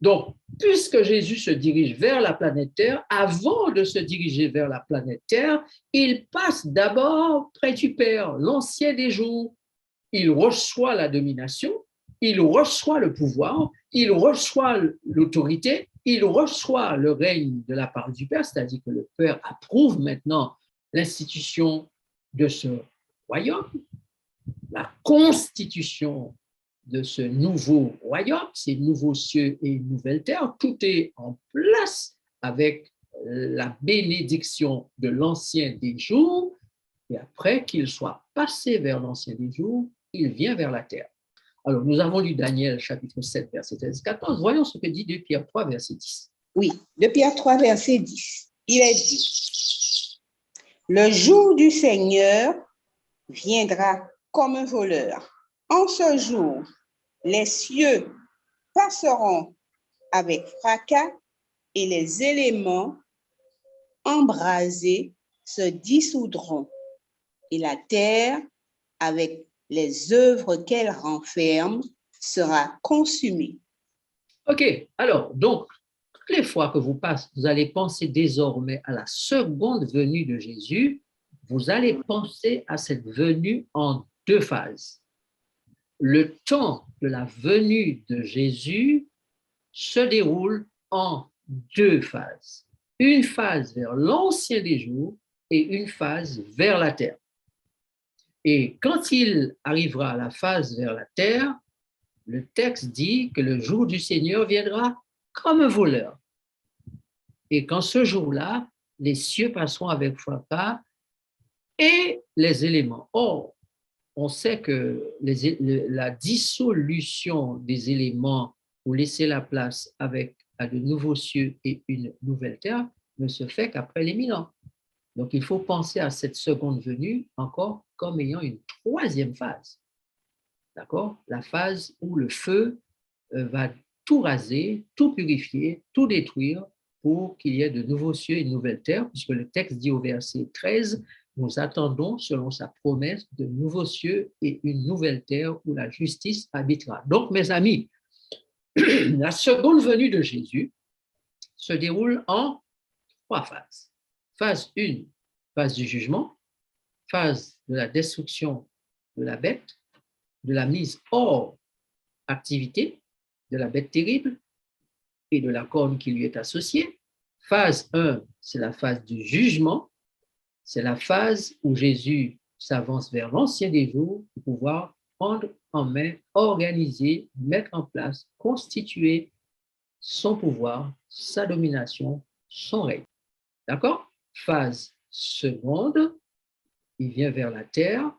Donc, puisque Jésus se dirige vers la planète Terre, avant de se diriger vers la planète Terre, il passe d'abord près du Père, l'ancien des jours. Il reçoit la domination, il reçoit le pouvoir, il reçoit l'autorité, il reçoit le règne de la part du Père, c'est-à-dire que le Père approuve maintenant l'institution de ce royaume, la constitution de ce nouveau royaume, ces nouveaux cieux et une nouvelle terre, tout est en place avec la bénédiction de l'ancien des jours, et après qu'il soit passé vers l'ancien des jours, il vient vers la terre. Alors, nous avons lu Daniel chapitre 7, verset 13-14. Voyons ce que dit 2 Pierre 3, verset 10. Oui, 2 Pierre 3, verset 10. Il est dit, « Le jour du Seigneur viendra comme un voleur. En ce jour, les cieux passeront avec fracas et les éléments embrasés se dissoudront, et la terre, avec les œuvres qu'elle renferme, sera consumée. » OK, alors, donc, toutes les fois que vous allez penser désormais à la seconde venue de Jésus, vous allez penser à cette venue en deux phases. Le temps de la venue de Jésus se déroule en deux phases. Une phase vers l'ancien des jours et une phase vers la terre. Et quand il arrivera à la phase vers la terre, le texte dit que le jour du Seigneur viendra comme un voleur. Et qu'en ce jour-là, les cieux passeront avec fracas et les éléments. Or, on sait que la dissolution des éléments pour laisser la place à de nouveaux cieux et une nouvelle terre ne se fait qu'après les 1000 ans. Donc, il faut penser à cette seconde venue encore comme ayant une troisième phase. D'accord? La phase où le feu va tout raser, tout purifier, tout détruire pour qu'il y ait de nouveaux cieux et une nouvelle terre, puisque le texte dit au verset 13, nous attendons, selon sa promesse, de nouveaux cieux et une nouvelle terre où la justice habitera. Donc, mes amis, la seconde venue de Jésus se déroule en trois phases. Phase 1, phase du jugement, phase de la destruction de la bête, de la mise hors activité de la bête terrible et de la corne qui lui est associée. Phase 1, c'est la phase du jugement. C'est la phase où Jésus s'avance vers l'ancien des jours pour pouvoir prendre en main, organiser, mettre en place, constituer son pouvoir, sa domination, son règne. D'accord? Phase seconde, il vient vers la terre,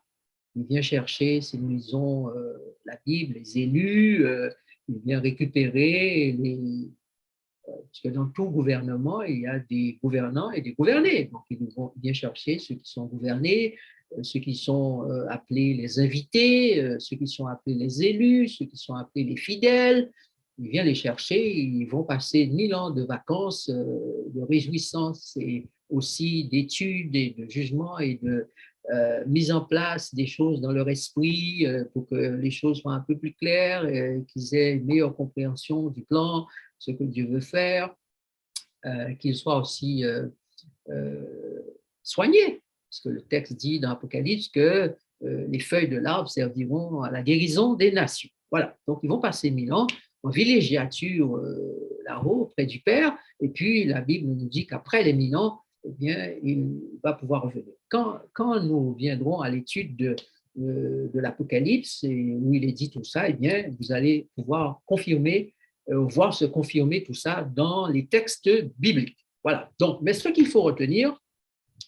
il vient chercher, si nous lisons la Bible, les élus, il vient récupérer parce que dans tout gouvernement, il y a des gouvernants et des gouvernés. Donc, ils vont bien chercher ceux qui sont gouvernés, ceux qui sont appelés les invités, ceux qui sont appelés les élus, ceux qui sont appelés les fidèles. Il vient les chercher, ils vont passer 1000 ans de vacances, de réjouissance et aussi d'études et de jugements et de mise en place des choses dans leur esprit pour que les choses soient un peu plus claires, qu'ils aient une meilleure compréhension du plan, ce que Dieu veut faire, qu'ils soient aussi soignés. Parce que le texte dit dans l'Apocalypse que les feuilles de l'arbre serviront à la guérison des nations. Voilà, donc ils vont passer 1000 ans en villégiature là-haut, près du Père, et puis la Bible nous dit qu'après les 1000 ans, eh bien, il va pouvoir revenir. Quand nous viendrons à l'étude de l'Apocalypse, où il est dit tout ça, eh bien, vous allez pouvoir confirmer, voir se confirmer tout ça dans les textes bibliques. Voilà. Donc, mais ce qu'il faut retenir,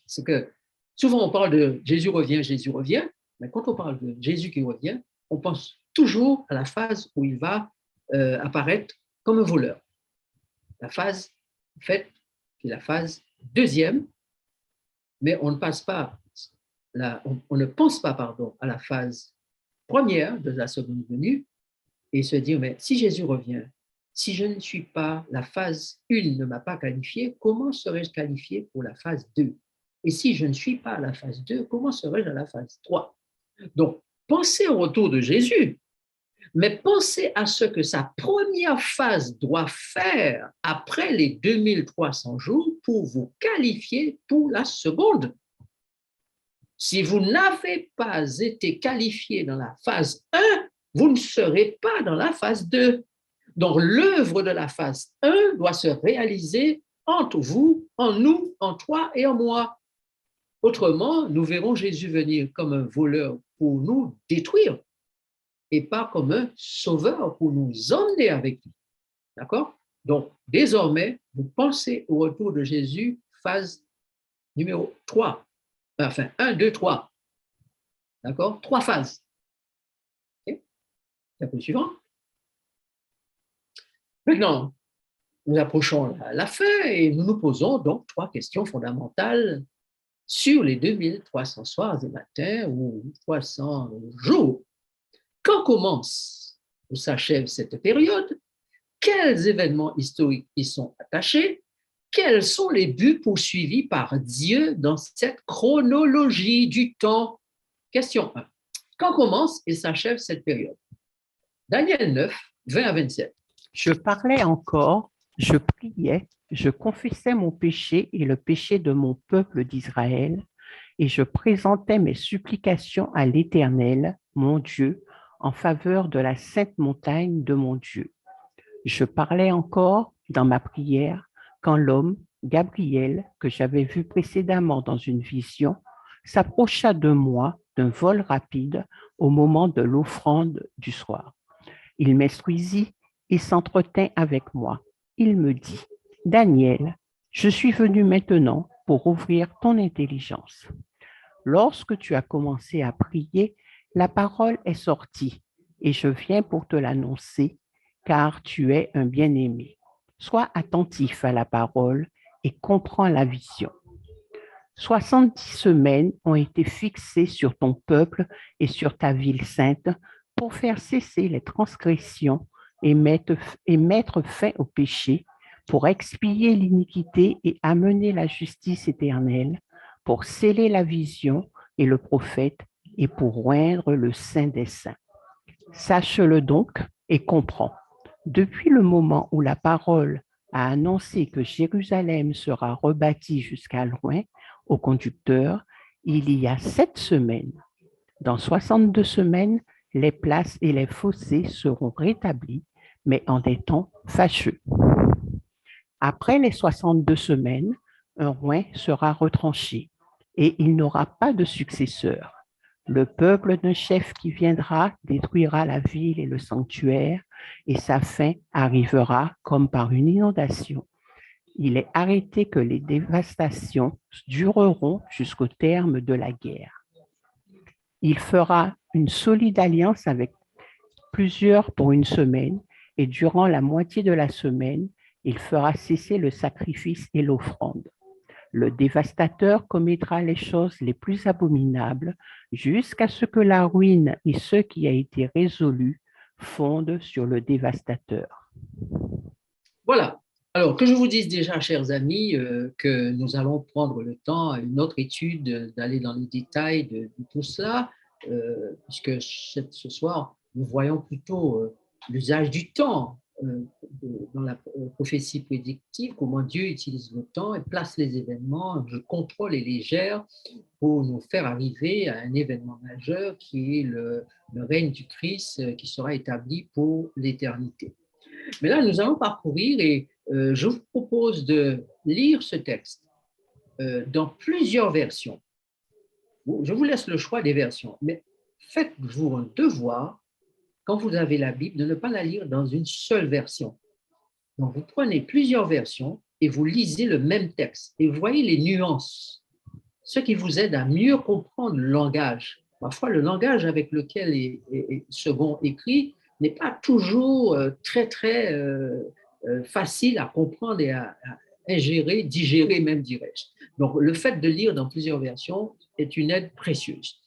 c'est que souvent on parle de Jésus revient, mais quand on parle de Jésus qui revient, on pense toujours à la phase où il va apparaître comme un voleur. La phase en fait, qui est la phase deuxième, mais on ne passe pas, on ne pense pas, pardon, à la phase première de la seconde venue et se dire, mais si Jésus revient, si je ne suis pas, la phase 1 ne m'a pas qualifié, comment serais-je qualifié pour la phase 2? Et si je ne suis pas à la phase 2, comment serais-je à la phase 3? Donc, pensez au retour de Jésus, mais pensez à ce que sa première phase doit faire après les 2300 jours pour vous qualifier pour la seconde. Si vous n'avez pas été qualifié dans la phase 1, vous ne serez pas dans la phase 2. Donc, l'œuvre de la phase 1 doit se réaliser entre vous, en nous, en toi et en moi. Autrement, nous verrons Jésus venir comme un voleur pour nous détruire et pas comme un sauveur pour nous emmener avec lui. D'accord? Donc, désormais, vous pensez au retour de Jésus, phase numéro 3. Enfin, 1, 2, 3. D'accord? 3 phases. Okay? Diapo suivant. Maintenant, nous approchons la fin et nous nous posons donc 3 questions fondamentales sur les 2300 soirs et matins ou 300 jours. Quand commence ou s'achève cette période? Quels événements historiques y sont attachés? Quels sont les buts poursuivis par Dieu dans cette chronologie du temps? Question 1. Quand commence et s'achève cette période? Daniel 9, 20 à 27. Je parlais encore, je priais, je confessais mon péché et le péché de mon peuple d'Israël, et je présentais mes supplications à l'Éternel, mon Dieu, en faveur de la sainte montagne de mon Dieu. Je parlais encore dans ma prière quand l'homme, Gabriel, que j'avais vu précédemment dans une vision, s'approcha de moi d'un vol rapide au moment de l'offrande du soir. Il m'instruisit et s'entretint avec moi. Il me dit, « Daniel, je suis venu maintenant pour ouvrir ton intelligence. Lorsque tu as commencé à prier, la parole est sortie et je viens pour te l'annoncer, car tu es un bien-aimé. Sois attentif à la parole et comprends la vision. 70 semaines ont été fixées sur ton peuple et sur ta ville sainte pour faire cesser les transgressions et mettre fin au péché, pour expier l'iniquité et amener la justice éternelle, pour sceller la vision et le prophète et pour oindre le Saint des Saints. Sache-le donc et comprends. Depuis le moment où la parole a annoncé que Jérusalem sera rebâtie jusqu'à loin au conducteur, il y a 7 semaines. Dans 62 semaines, les places et les fossés seront rétablis, mais en des temps fâcheux. Après les 62 semaines, un roi sera retranché et il n'aura pas de successeur. Le peuple d'un chef qui viendra détruira la ville et le sanctuaire, et sa fin arrivera comme par une inondation. Il est arrêté que les dévastations dureront jusqu'au terme de la guerre. Il fera une solide alliance avec plusieurs pour une semaine, et durant la moitié de la semaine, il fera cesser le sacrifice et l'offrande. Le dévastateur commettra les choses les plus abominables jusqu'à ce que la ruine et ce qui a été résolu fondent sur le dévastateur. Voilà. Alors, que je vous dise déjà, chers amis, que nous allons prendre le temps à une autre étude d'aller dans les détails de tout cela, puisque ce soir, nous voyons plutôt l'usage du temps dans la prophétie prédictive, comment Dieu utilise le temps et place les événements de contrôle et légère pour nous faire arriver à un événement majeur qui est le règne du Christ qui sera établi pour l'éternité. Mais là, nous allons parcourir et je vous propose de lire ce texte dans plusieurs versions. Je vous laisse le choix des versions, mais faites-vous un devoir, quand vous avez la Bible, de ne pas la lire dans une seule version. Donc, vous prenez plusieurs versions et vous lisez le même texte et vous voyez les nuances, ce qui vous aide à mieux comprendre le langage. Parfois, le langage avec lequel est second écrit n'est pas toujours très facile à comprendre et ingérer, digérer même, dirais-je. Donc, le fait de lire dans plusieurs versions est une aide précieuse.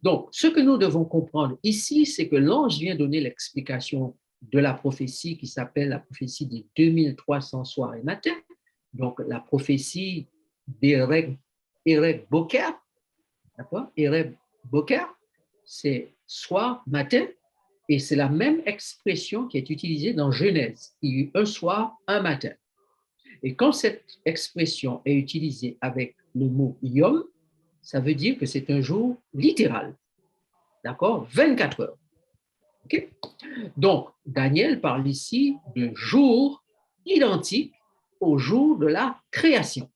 Donc, ce que nous devons comprendre ici, c'est que l'ange vient donner l'explication de la prophétie qui s'appelle la prophétie des 2300 soirs et matins. Donc, la prophétie d'Erech Boker, d'accord? Erech Boker, c'est soir, matin, et c'est la même expression qui est utilisée dans Genèse. Il y a eu un soir, un matin. Et quand cette expression est utilisée avec le mot yom, ça veut dire que c'est un jour littéral. D'accord? 24 heures. Okay? Donc, Daniel parle ici de jours identiques au jour de la création.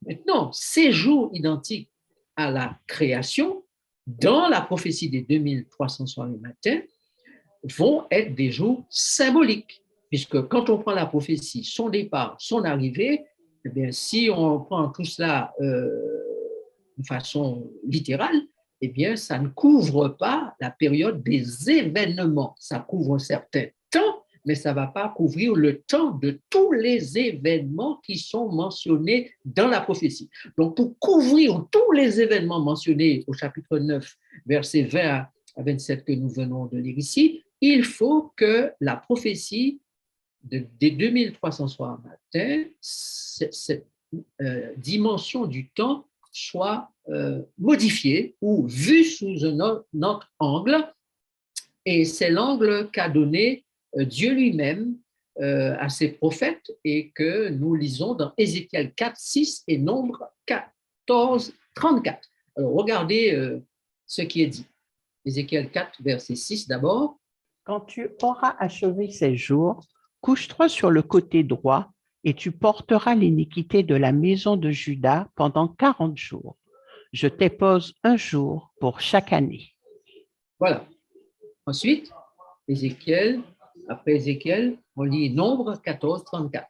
Maintenant, ces jours identiques à la création, dans la prophétie des 2300 soirs et matins, vont être des jours symboliques, puisque quand on prend la prophétie, son départ, son arrivée, eh bien, si on prend tout cela de façon littérale, eh bien, ça ne couvre pas la période des événements. Ça couvre un certain temps, mais ça ne va pas couvrir le temps de tous les événements qui sont mentionnés dans la prophétie. Donc, pour couvrir tous les événements mentionnés au chapitre 9, versets 20 à 27 que nous venons de lire ici, il faut que la prophétie des 2300 soirs matin, cette dimension du temps soit modifiée ou vue sous un autre angle. Et c'est l'angle qu'a donné Dieu lui-même à ses prophètes et que nous lisons dans Ézéchiel 4, 6 et Nombre 14, 34. Alors, regardez ce qui est dit. Ézéchiel 4, verset 6 d'abord. Quand tu auras achevé ces jours, couche-toi sur le côté droit et tu porteras l'iniquité de la maison de Juda pendant 40 jours. Je t'épose un jour pour chaque année. Voilà. Ensuite, Ézéchiel, après Ézéchiel, on lit Nombre 14, 34.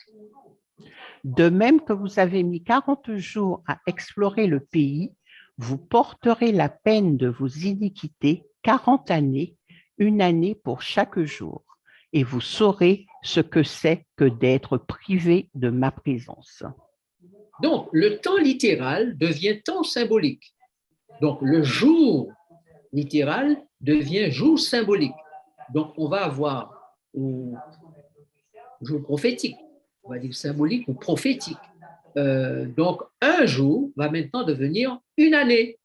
De même que vous avez mis 40 jours à explorer le pays, vous porterez la peine de vos iniquités 40 années, une année pour chaque jour, et vous saurez ce que c'est que d'être privé de ma présence. Donc, le temps littéral devient temps symbolique. Donc, le jour littéral devient jour symbolique. Donc, on va avoir jour prophétique, on va dire symbolique ou prophétique. Donc, un jour va maintenant devenir une année.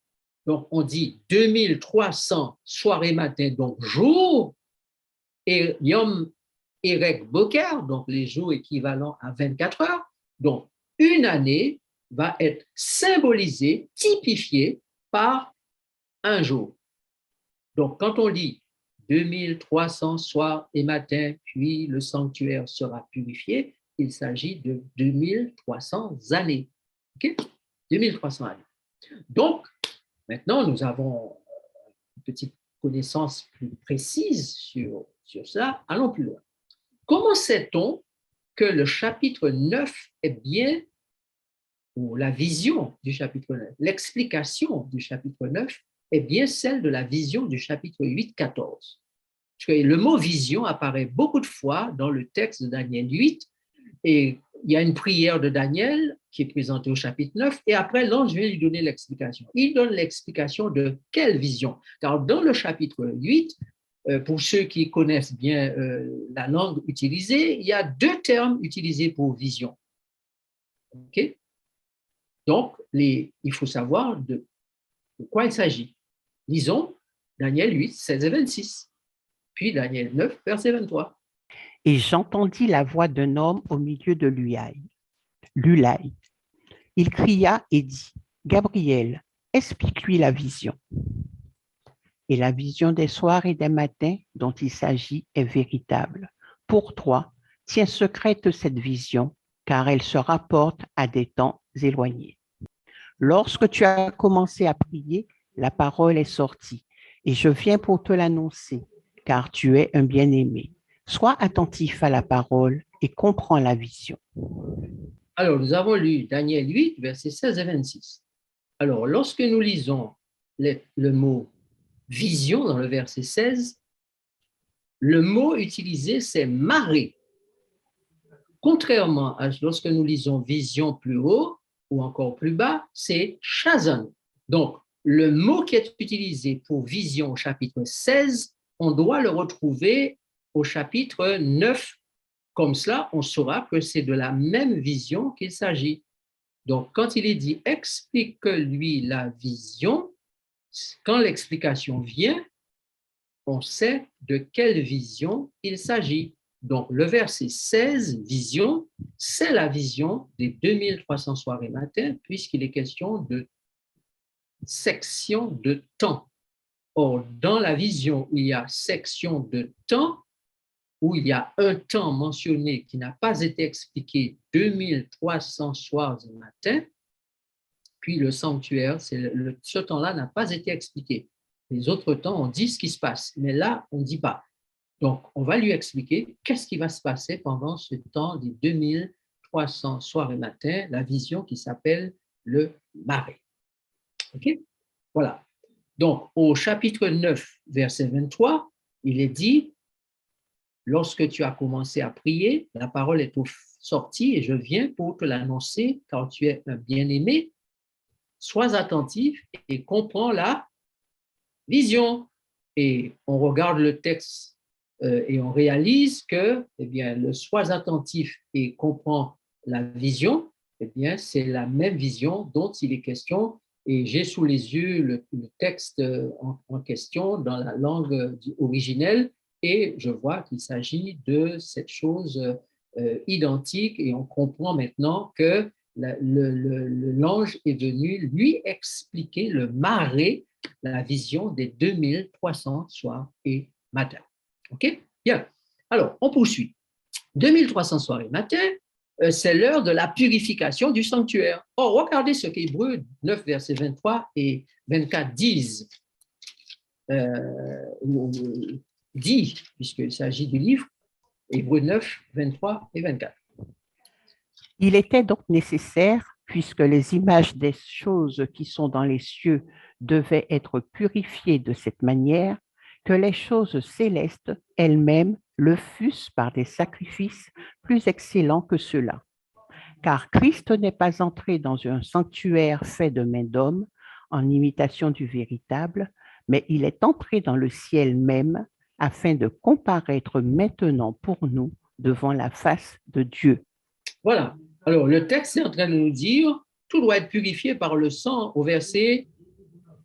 Donc, on dit 2300 soirs et matins, donc jour, et Yom Erech Boker, donc les jours équivalents à 24 heures. Donc, une année va être symbolisée, typifiée par un jour. Donc, quand on dit 2300 soirs et matins, puis le sanctuaire sera purifié, il s'agit de 2300 années. OK? 2300 années. Donc, maintenant, nous avons une petite connaissance plus précise sur cela. Allons plus loin. Comment sait-on que le chapitre 9 est bien, ou la vision du chapitre 9, l'explication du chapitre 9 est bien celle de la vision du chapitre 8, 14? Parce que le mot vision apparaît beaucoup de fois dans le texte de Daniel 8, et il y a une prière de Daniel qui est présentée au chapitre 9, et après, l'ange vient lui donner l'explication. Il donne l'explication de quelle vision? Car dans le chapitre 8, pour ceux qui connaissent bien la langue utilisée, il y a deux termes utilisés pour vision. Okay? Donc, il faut savoir de quoi il s'agit. Lisons Daniel 8, 16 et 26, puis Daniel 9, verset 23. Et j'entendis la voix d'un homme au milieu de l'Ulaï. Il cria et dit, « Gabriel, explique-lui la vision. » Et la vision des soirs et des matins dont il s'agit est véritable. Pour toi, tiens secrète cette vision, car elle se rapporte à des temps éloignés. Lorsque tu as commencé à prier, la parole est sortie, et je viens pour te l'annoncer, car tu es un bien-aimé. Sois attentif à la parole et comprends la vision. Alors, nous avons lu Daniel 8, versets 16 et 26. Alors, lorsque nous lisons le mot vision dans le verset 16, le mot utilisé, c'est marée. contrairement à lorsque nous lisons vision plus haut ou encore plus bas, c'est chazon. Donc, le mot qui est utilisé pour vision au chapitre 16, on doit le retrouver au chapitre 9. Comme cela, on saura que c'est de la même vision qu'il s'agit. Donc, quand il est dit « explique-lui la vision », quand l'explication vient, on sait de quelle vision il s'agit. Donc, le verset 16, vision, c'est la vision des 2300 soirées matin, puisqu'il est question de section de temps. Or, dans la vision où il y a section de temps, où il y a un temps mentionné qui n'a pas été expliqué, 2300 soirs et matins, puis le sanctuaire, ce temps-là n'a pas été expliqué. Les autres temps, on dit ce qui se passe, mais là, on ne dit pas. Donc, on va lui expliquer qu'est-ce qui va se passer pendant ce temps des 2300 soirs et matins, la vision qui s'appelle le marais. OK? Voilà. Donc, au chapitre 9, verset 23, il est dit, lorsque tu as commencé à prier, la parole est sortie et je viens pour te l'annoncer car tu es un bien-aimé. Sois attentif et comprends la vision. Et on regarde le texte et on réalise que, eh bien, le sois attentif et comprends la vision, eh bien, c'est la même vision dont il est question. Et j'ai sous les yeux le texte en question dans la langue originelle et je vois qu'il s'agit de cette chose identique et on comprend maintenant que l'ange est venu lui expliquer le marais, la vision des 2300 soirs et matins. OK? Bien. Alors, on poursuit. 2300 soirs et matins, c'est l'heure de la purification du sanctuaire. Or, regardez ce qu'Hébreux 9, versets 23 et 24 disent. Dit, puisqu'il s'agit du livre, Hébreux 9, 23 et 24. Il était donc nécessaire, puisque les images des choses qui sont dans les cieux devaient être purifiées de cette manière, que les choses célestes elles-mêmes le fussent par des sacrifices plus excellents que ceux-là. Car Christ n'est pas entré dans un sanctuaire fait de main d'homme, en imitation du véritable, mais il est entré dans le ciel même, afin de comparaître maintenant pour nous devant la face de Dieu. Voilà. Alors, le texte est en train de nous dire, tout doit être purifié par le sang au verset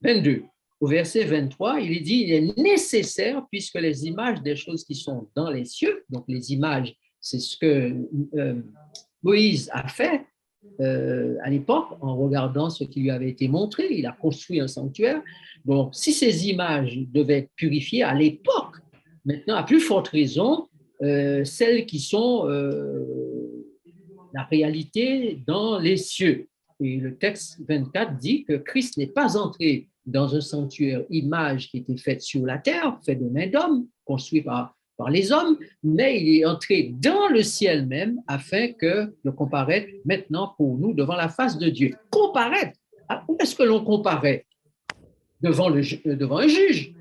22. Au verset 23, il est dit, il est nécessaire, puisque les images des choses qui sont dans les cieux, donc les images, c'est ce que Moïse a fait à l'époque, en regardant ce qui lui avait été montré, il a construit un sanctuaire. Donc, si ces images devaient être purifiées à l'époque, maintenant, à plus forte raison, celles qui sont la réalité dans les cieux. Et le texte 24 dit que Christ n'est pas entré dans un sanctuaire image qui était faite sur la terre, fait de main d'homme, construit par les hommes, mais il est entré dans le ciel même afin de comparaître maintenant pour nous devant la face de Dieu. Comparaître, où est-ce que l'on comparaît? Devant un juge.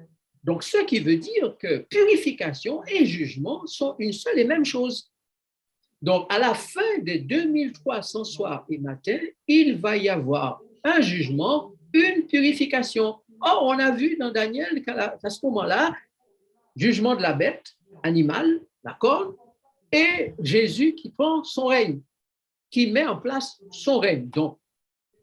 Donc, ce qui veut dire que purification et jugement sont une seule et même chose. Donc, à la fin des 2300 soirs et matins, il va y avoir un jugement, une purification. Or, on a vu dans Daniel qu'à ce moment-là, jugement de la bête animale, d'accord, et Jésus qui prend son règne, qui met en place son règne. Donc,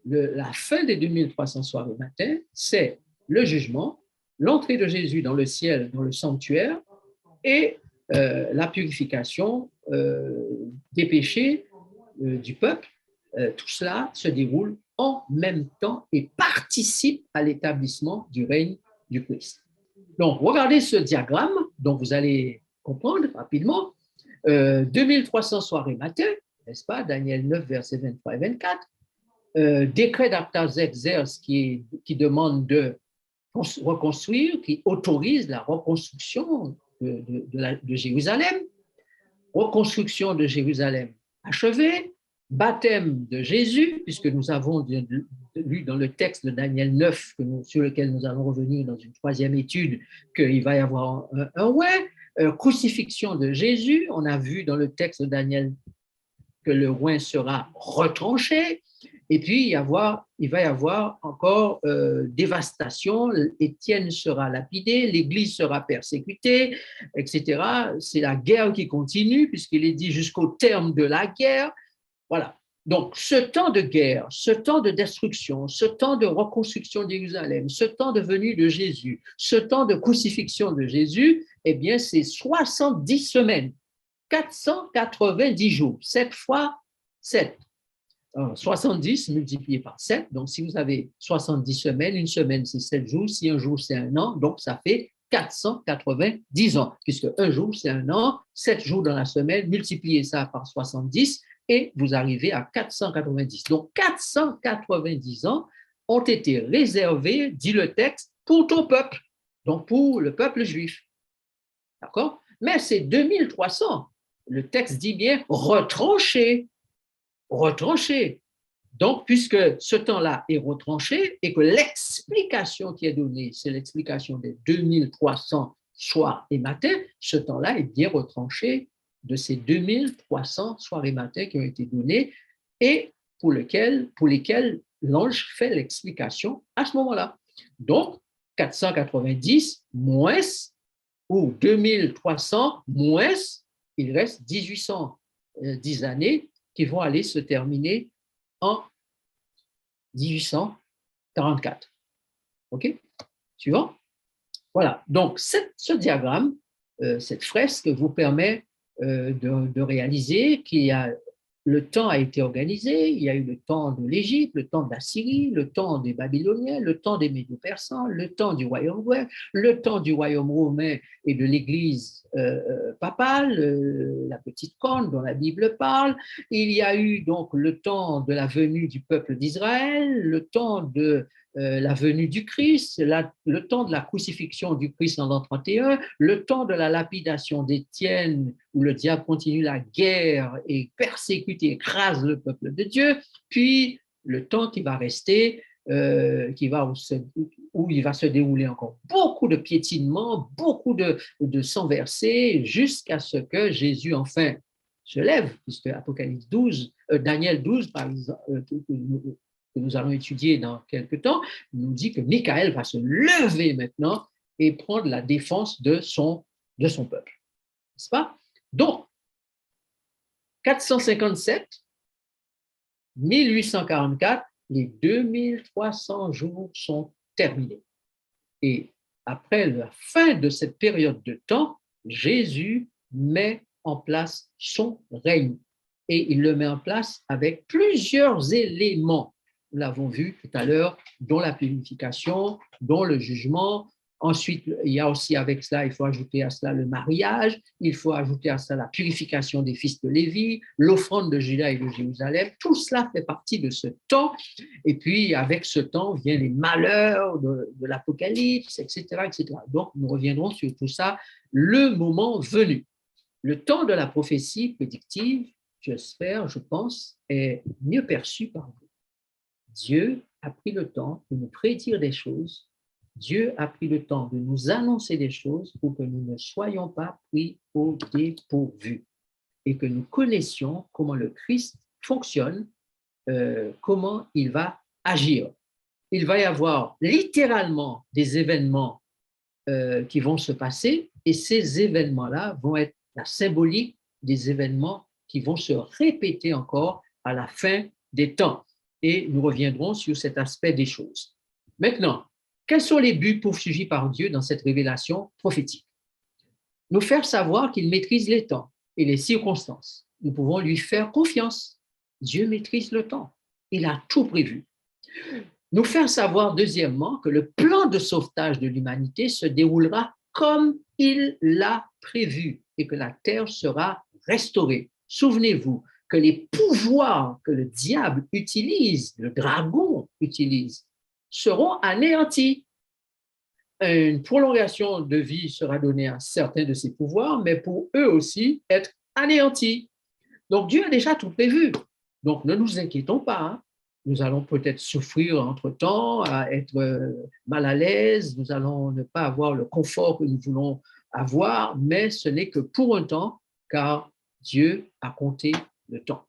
la fin des 2300 soirs et matins, c'est le jugement, l'entrée de Jésus dans le ciel, dans le sanctuaire, et la purification des péchés du peuple. Tout cela se déroule en même temps et participe à l'établissement du règne du Christ. Donc, regardez ce diagramme, dont vous allez comprendre rapidement. 2300 soirs et matins, n'est-ce pas? Daniel 9, versets 23 et 24. Décret d'Artaxerxès qui demande de reconstruire, qui autorise la reconstruction de Jérusalem, reconstruction de Jérusalem achevée, baptême de Jésus, puisque nous avons lu dans le texte de Daniel 9, sur lequel nous allons revenir dans une troisième étude, qu'il va y avoir un ouais, crucifixion de Jésus, on a vu dans le texte de Daniel que le roi sera retranché, et puis il va y avoir encore dévastation, Étienne sera lapidé, l'Église sera persécutée, etc. C'est la guerre qui continue, puisqu'il est dit jusqu'au terme de la guerre. Voilà. Donc, ce temps de guerre, ce temps de destruction, ce temps de reconstruction de Jérusalem, ce temps de venue de Jésus, ce temps de crucifixion de Jésus, eh bien, c'est 70 semaines, 490 jours, 7 fois 7. 70 multiplié par 7, donc si vous avez 70 semaines, une semaine c'est 7 jours, si un jour c'est un an, donc ça fait 490 ans, puisque un jour c'est un an, 7 jours dans la semaine, multipliez ça par 70 et vous arrivez à 490. Donc 490 ans ont été réservés, dit le texte, pour ton peuple, donc pour le peuple juif. D'accord? Mais c'est 2300. Le texte dit bien retranché. Retranché. Donc, puisque ce temps-là est retranché et que l'explication qui est donnée, c'est l'explication des 2300 soirs et matins, ce temps-là est bien retranché de ces 2300 soirs et matins qui ont été donnés et pour lesquels l'ange fait l'explication à ce moment-là. Donc, 490 moins ou 2300 moins, il reste 1810 années qui vont aller se terminer en 1844. OK? Suivant? Voilà. Donc, ce diagramme, cette fresque vous permet de réaliser qu'il y a le temps a été organisé, il y a eu le temps de l'Égypte, le temps de la Syrie, le temps des Babyloniens, le temps des Médo-Persans, le temps du royaume grec, le temps du royaume romain et de l'Église papale, la petite corne dont la Bible parle. Il y a eu donc le temps de la venue du peuple d'Israël, le temps de la venue du Christ, le temps de la crucifixion du Christ en l'an 31, le temps de la lapidation d'Étienne, où le diable continue la guerre et persécute et écrase le peuple de Dieu, puis le temps qui va rester, où il va se dérouler encore beaucoup de piétinements, beaucoup de sang versé, jusqu'à ce que Jésus enfin se lève, puisque Apocalypse 12, Daniel 12, par exemple, que nous allons étudier dans quelques temps, nous dit que Michael va se lever maintenant et prendre la défense de son peuple. N'est-ce pas? Donc, 457, 1844, les 2300 jours sont terminés. Et après la fin de cette période de temps, Jésus met en place son règne. Et il le met en place avec plusieurs éléments. Nous l'avons vu tout à l'heure, dont la purification, dont le jugement. Ensuite, il y a aussi avec cela, il faut ajouter à cela le mariage, il faut ajouter à cela la purification des fils de Lévi, l'offrande de Juda et de Jérusalem. Tout cela fait partie de ce temps. Et puis, avec ce temps, viennent les malheurs de l'Apocalypse, etc., etc. Donc, nous reviendrons sur tout ça le moment venu. Le temps de la prophétie prédictive, j'espère, je pense, est mieux perçu par vous. Dieu a pris le temps de nous prédire des choses. Dieu a pris le temps de nous annoncer des choses pour que nous ne soyons pas pris au dépourvu et que nous connaissions comment le Christ fonctionne, comment il va agir. Il va y avoir littéralement des événements qui vont se passer et ces événements-là vont être la symbolique des événements qui vont se répéter encore à la fin des temps. Et nous reviendrons sur cet aspect des choses. Maintenant, quels sont les buts poursuivis par Dieu dans cette révélation prophétique? Nous faire savoir qu'il maîtrise les temps et les circonstances. Nous pouvons lui faire confiance. Dieu maîtrise le temps. Il a tout prévu. Nous faire savoir, deuxièmement, que le plan de sauvetage de l'humanité se déroulera comme il l'a prévu et que la terre sera restaurée. Souvenez-vous que les pouvoirs que le diable utilise, le dragon utilise, seront anéantis. Une prolongation de vie sera donnée à certains de ces pouvoirs, mais pour eux aussi être anéantis. Donc Dieu a déjà tout prévu. Donc ne nous inquiétons pas. Hein. Nous allons peut-être souffrir entre-temps, à être mal à l'aise, nous allons ne pas avoir le confort que nous voulons avoir, mais ce n'est que pour un temps, car Dieu a compté le temps.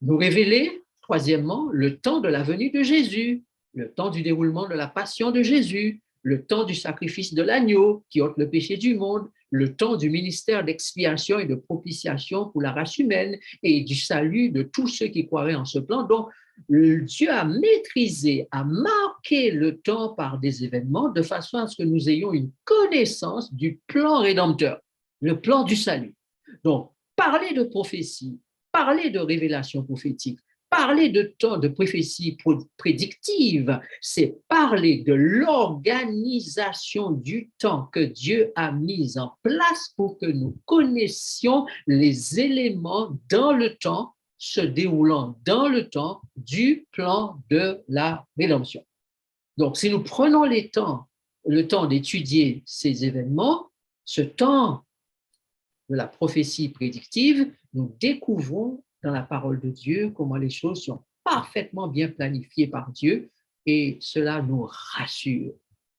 nous révéler, troisièmement, le temps de la venue de Jésus, le temps du déroulement de la passion de Jésus, le temps du sacrifice de l'agneau qui ôte le péché du monde, le temps du ministère d'expiation et de propitiation pour la race humaine et du salut de tous ceux qui croiraient en ce plan. Donc, Dieu a maîtrisé, a marqué le temps par des événements de façon à ce que nous ayons une connaissance du plan rédempteur, le plan du salut. Donc, parler de prophétie, parler de révélation prophétique, parler de temps de prophétie prédictive, c'est parler de l'organisation du temps que Dieu a mis en place pour que nous connaissions les éléments dans le temps, se déroulant dans le temps du plan de la rédemption. Donc, si nous prenons le temps d'étudier ces événements, ce temps de la prophétie prédictive, nous découvrons dans la parole de Dieu comment les choses sont parfaitement bien planifiées par Dieu et cela nous rassure.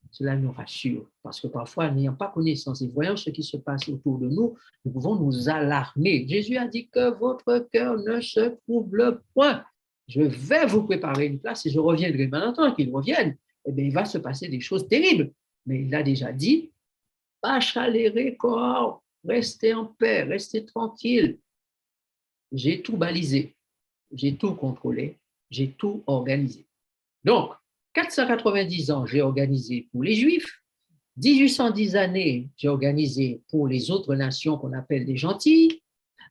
Cela nous rassure parce que parfois, n'ayant pas connaissance et voyant ce qui se passe autour de nous, nous pouvons nous alarmer. Jésus a dit que votre cœur ne se trouble point. Je vais vous préparer une place et je reviendrai. Maintenant qu'il revienne, eh bien, il va se passer des choses terribles. Mais il a déjà dit, pas chalérer corps. Restez en paix, restez tranquille. J'ai tout balisé, j'ai tout contrôlé, j'ai tout organisé. Donc, 490 ans, j'ai organisé pour les Juifs. 1810 années, j'ai organisé pour les autres nations qu'on appelle des gentils.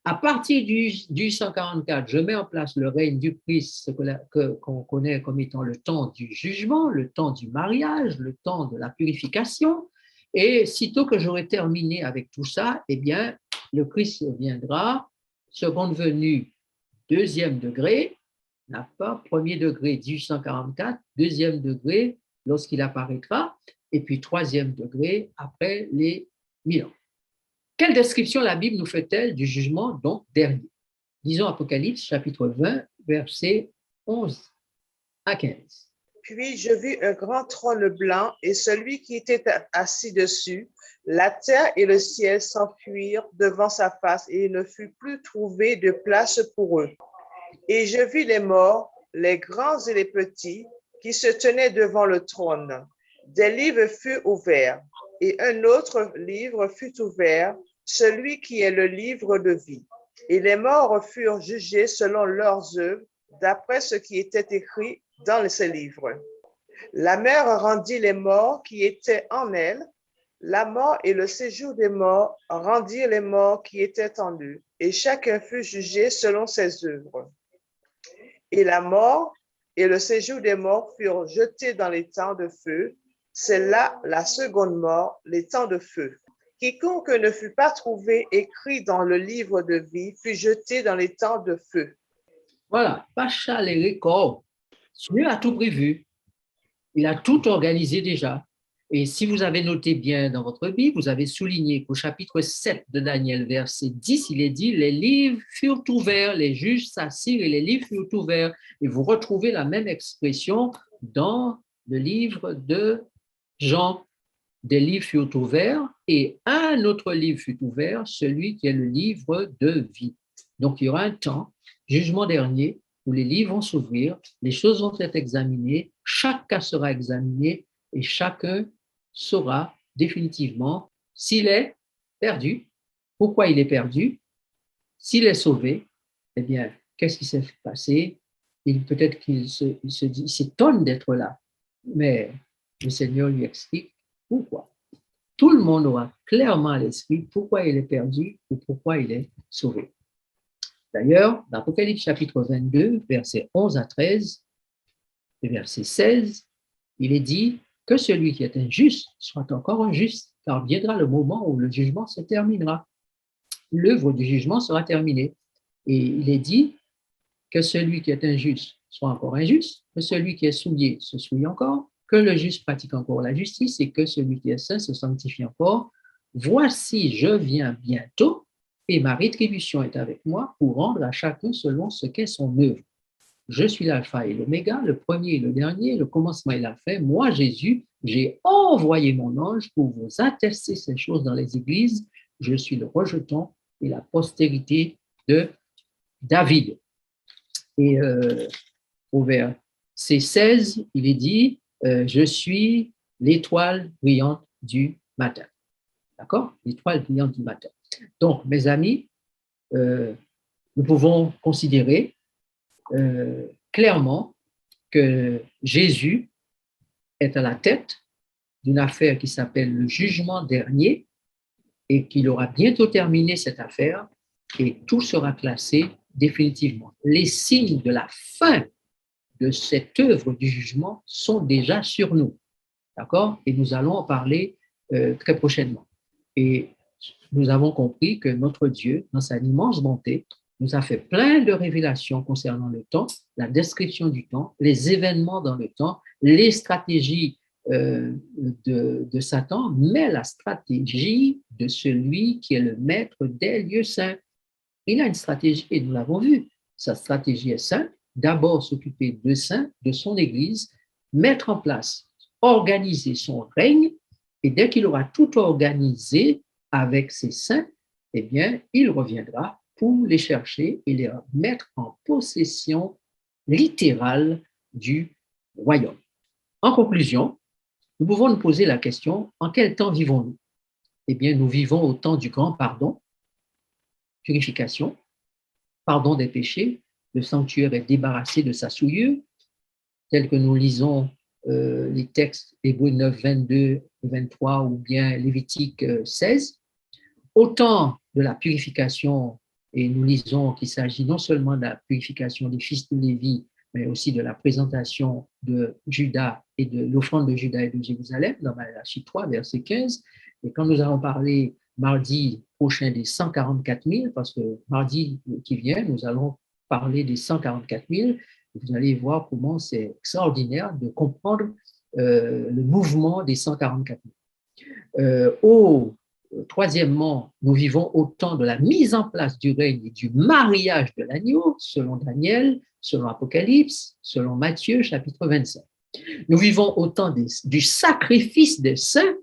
À partir du 1844, je mets en place le règne du Christ, qu'on connaît comme étant le temps du jugement, le temps du mariage, le temps de la purification. Et sitôt que j'aurai terminé avec tout ça, eh bien, le Christ viendra, seconde venue, deuxième degré, n'a pas premier degré 1844, deuxième degré lorsqu'il apparaîtra, et puis troisième degré après les 1000 ans. Quelle description la Bible nous fait-elle du jugement donc dernier? Disons Apocalypse chapitre 20, versets 11 à 15. Puis je vis un grand trône blanc et celui qui était assis dessus. La terre et le ciel s'enfuirent devant sa face et il ne fut plus trouvé de place pour eux. Et je vis les morts, les grands et les petits, qui se tenaient devant le trône. Des livres furent ouverts et un autre livre fut ouvert, celui qui est le livre de vie. Et les morts furent jugés selon leurs œuvres, d'après ce qui était écrit dans ces livres. La mer rendit les morts qui étaient en elle. La mort et le séjour des morts rendirent les morts qui étaient en eux, et chacun fut jugé selon ses œuvres. Et la mort et le séjour des morts furent jetés dans les temps de feu. C'est là la seconde mort, les temps de feu. Quiconque ne fut pas trouvé écrit dans le livre de vie fut jeté dans les temps de feu. Voilà, Pacha les records. Dieu a tout prévu. Il a tout organisé déjà. Et si vous avez noté bien dans votre Bible, vous avez souligné qu'au chapitre 7 de Daniel, verset 10, il est dit « Les livres furent ouverts, les juges s'assirent et les livres furent ouverts. » Et vous retrouvez la même expression dans le livre de Jean. Des livres furent ouverts et un autre livre fut ouvert, celui qui est le livre de vie. Donc, il y aura un temps, jugement dernier, où les livres vont s'ouvrir, les choses vont être examinées, chaque cas sera examiné et chacun saura définitivement s'il est perdu, pourquoi il est perdu, s'il est sauvé, eh bien, qu'est-ce qui s'est passé? Peut-être qu'il s'étonne d'être là, mais le Seigneur lui explique pourquoi. Tout le monde aura clairement à l'esprit pourquoi il est perdu ou pourquoi il est sauvé. D'ailleurs, dans Apocalypse chapitre 22, versets 11 à 13 et verset 16, il est dit que celui qui est injuste soit encore injuste, car viendra le moment où le jugement se terminera. L'œuvre du jugement sera terminée. Et il est dit que celui qui est injuste soit encore injuste, que celui qui est souillé se souille encore, que le juste pratique encore la justice et que celui qui est saint se sanctifie encore. Voici, je viens bientôt et ma rétribution est avec moi pour rendre à chacun selon ce qu'est son œuvre. Je suis l'alpha et l'oméga, le premier et le dernier, le commencement et la fin. Moi, Jésus, j'ai envoyé mon ange pour vous attester ces choses dans les églises. Je suis le rejeton et la postérité de David. Et au verset 16, il est dit, je suis l'étoile brillante du matin. D'accord? L'étoile brillante du matin. Donc, mes amis, nous pouvons considérer clairement que Jésus est à la tête d'une affaire qui s'appelle le jugement dernier et qu'il aura bientôt terminé cette affaire et tout sera classé définitivement. Les signes de la fin de cette œuvre du jugement sont déjà sur nous. D'accord? Et nous allons en parler très prochainement. Et nous avons compris que notre Dieu, dans sa immense bonté, nous a fait plein de révélations concernant le temps, la description du temps, les événements dans le temps, les stratégies de Satan, mais la stratégie de celui qui est le maître des lieux saints. Il a une stratégie, et nous l'avons vu. Sa stratégie est simple. D'abord, s'occuper de saints, de son Église, mettre en place, organiser son règne, et dès qu'il aura tout organisé avec ses saints, eh bien, il reviendra pour les chercher et les mettre en possession littérale du royaume. En conclusion, nous pouvons nous poser la question, en quel temps vivons-nous? Eh bien, nous vivons au temps du grand pardon, purification, pardon des péchés, le sanctuaire est débarrassé de sa souillure, tel que nous lisons les textes Hébreux 9, 22 et 23 ou bien Lévitique 16. Au temps de la purification, et nous lisons qu'il s'agit non seulement de la purification des fils de Lévi, mais aussi de la présentation de Judas et de l'offrande de Judas et de Jérusalem, dans Malachie 3, verset 15. Et quand nous allons parler mardi prochain des 144 000, parce que mardi qui vient, nous allons parler des 144 000, vous allez voir comment c'est extraordinaire de comprendre le mouvement des 144 000. Troisièmement, nous vivons au temps de la mise en place du règne et du mariage de l'agneau, selon Daniel, selon Apocalypse, selon Matthieu, chapitre 25. Nous vivons au temps du sacrifice des saints,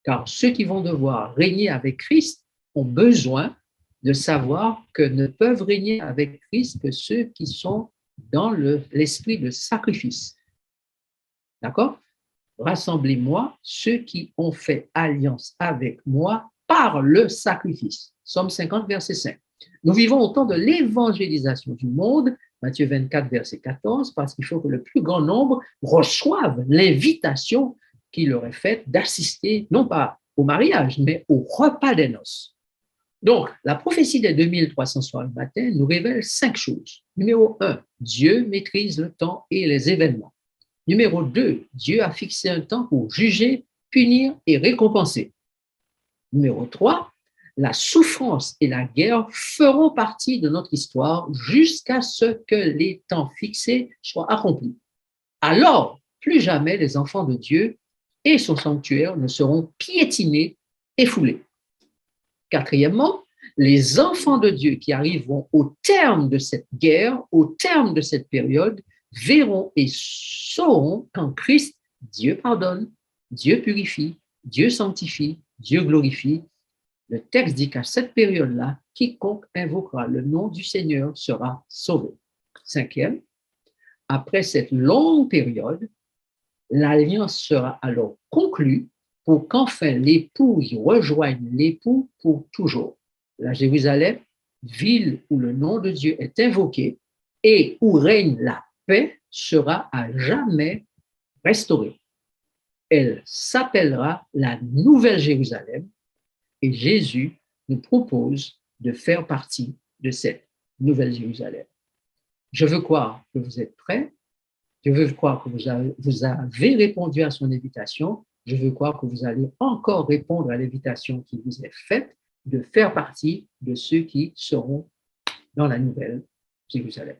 car ceux qui vont devoir régner avec Christ ont besoin de savoir que ne peuvent régner avec Christ que ceux qui sont dans l'esprit de sacrifice. D'accord? Rassemblez-moi ceux qui ont fait alliance avec moi par le sacrifice. Somme 50, verset 5. Nous vivons au temps de l'évangélisation du monde, Matthieu 24, verset 14, parce qu'il faut que le plus grand nombre reçoive l'invitation qui leur est faite d'assister, non pas au mariage, mais au repas des noces. Donc, la prophétie des 2300 soirs du matin nous révèle 5 choses. Numéro 1, Dieu maîtrise le temps et les événements. Numéro 2, Dieu a fixé un temps pour juger, punir et récompenser. Numéro 3, la souffrance et la guerre feront partie de notre histoire jusqu'à ce que les temps fixés soient accomplis. Alors, plus jamais les enfants de Dieu et son sanctuaire ne seront piétinés et foulés. Quatrièmement, les enfants de Dieu qui arriveront au terme de cette guerre, au terme de cette période, verront et sauront qu'en Christ, Dieu pardonne, Dieu purifie, Dieu sanctifie, Dieu glorifie. Le texte dit qu'à cette période-là, quiconque invoquera le nom du Seigneur sera sauvé. Cinquième, après cette longue période, l'alliance sera alors conclue pour qu'enfin l'époux y rejoigne l'époux pour toujours. La Jérusalem, ville où le nom de Dieu est invoqué et où règne la paix, sera à jamais restaurée. Elle s'appellera la Nouvelle Jérusalem et Jésus nous propose de faire partie de cette Nouvelle Jérusalem. Je veux croire que vous êtes prêts. Je veux croire que vous avez répondu à son invitation. Je veux croire que vous allez encore répondre à l'invitation qui vous est faite de faire partie de ceux qui seront dans la Nouvelle Jérusalem.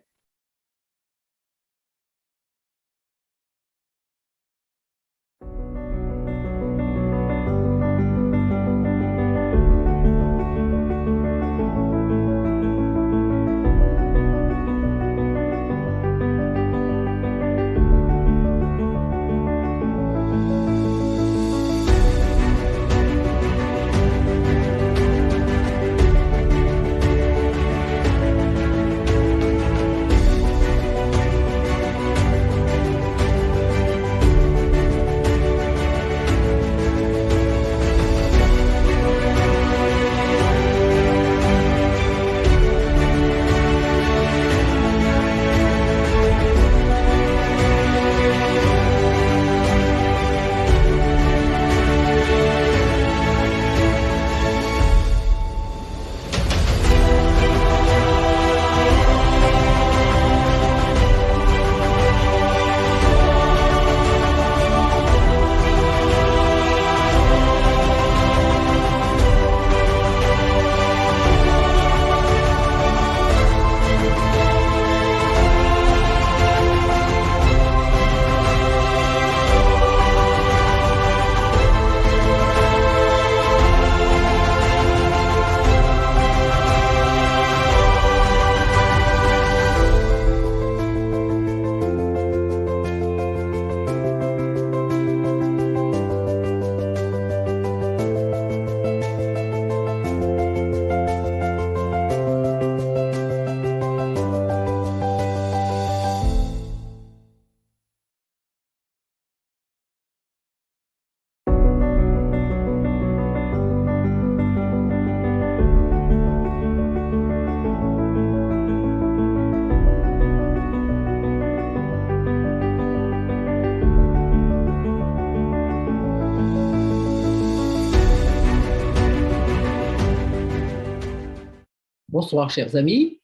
Bonsoir, chers amis.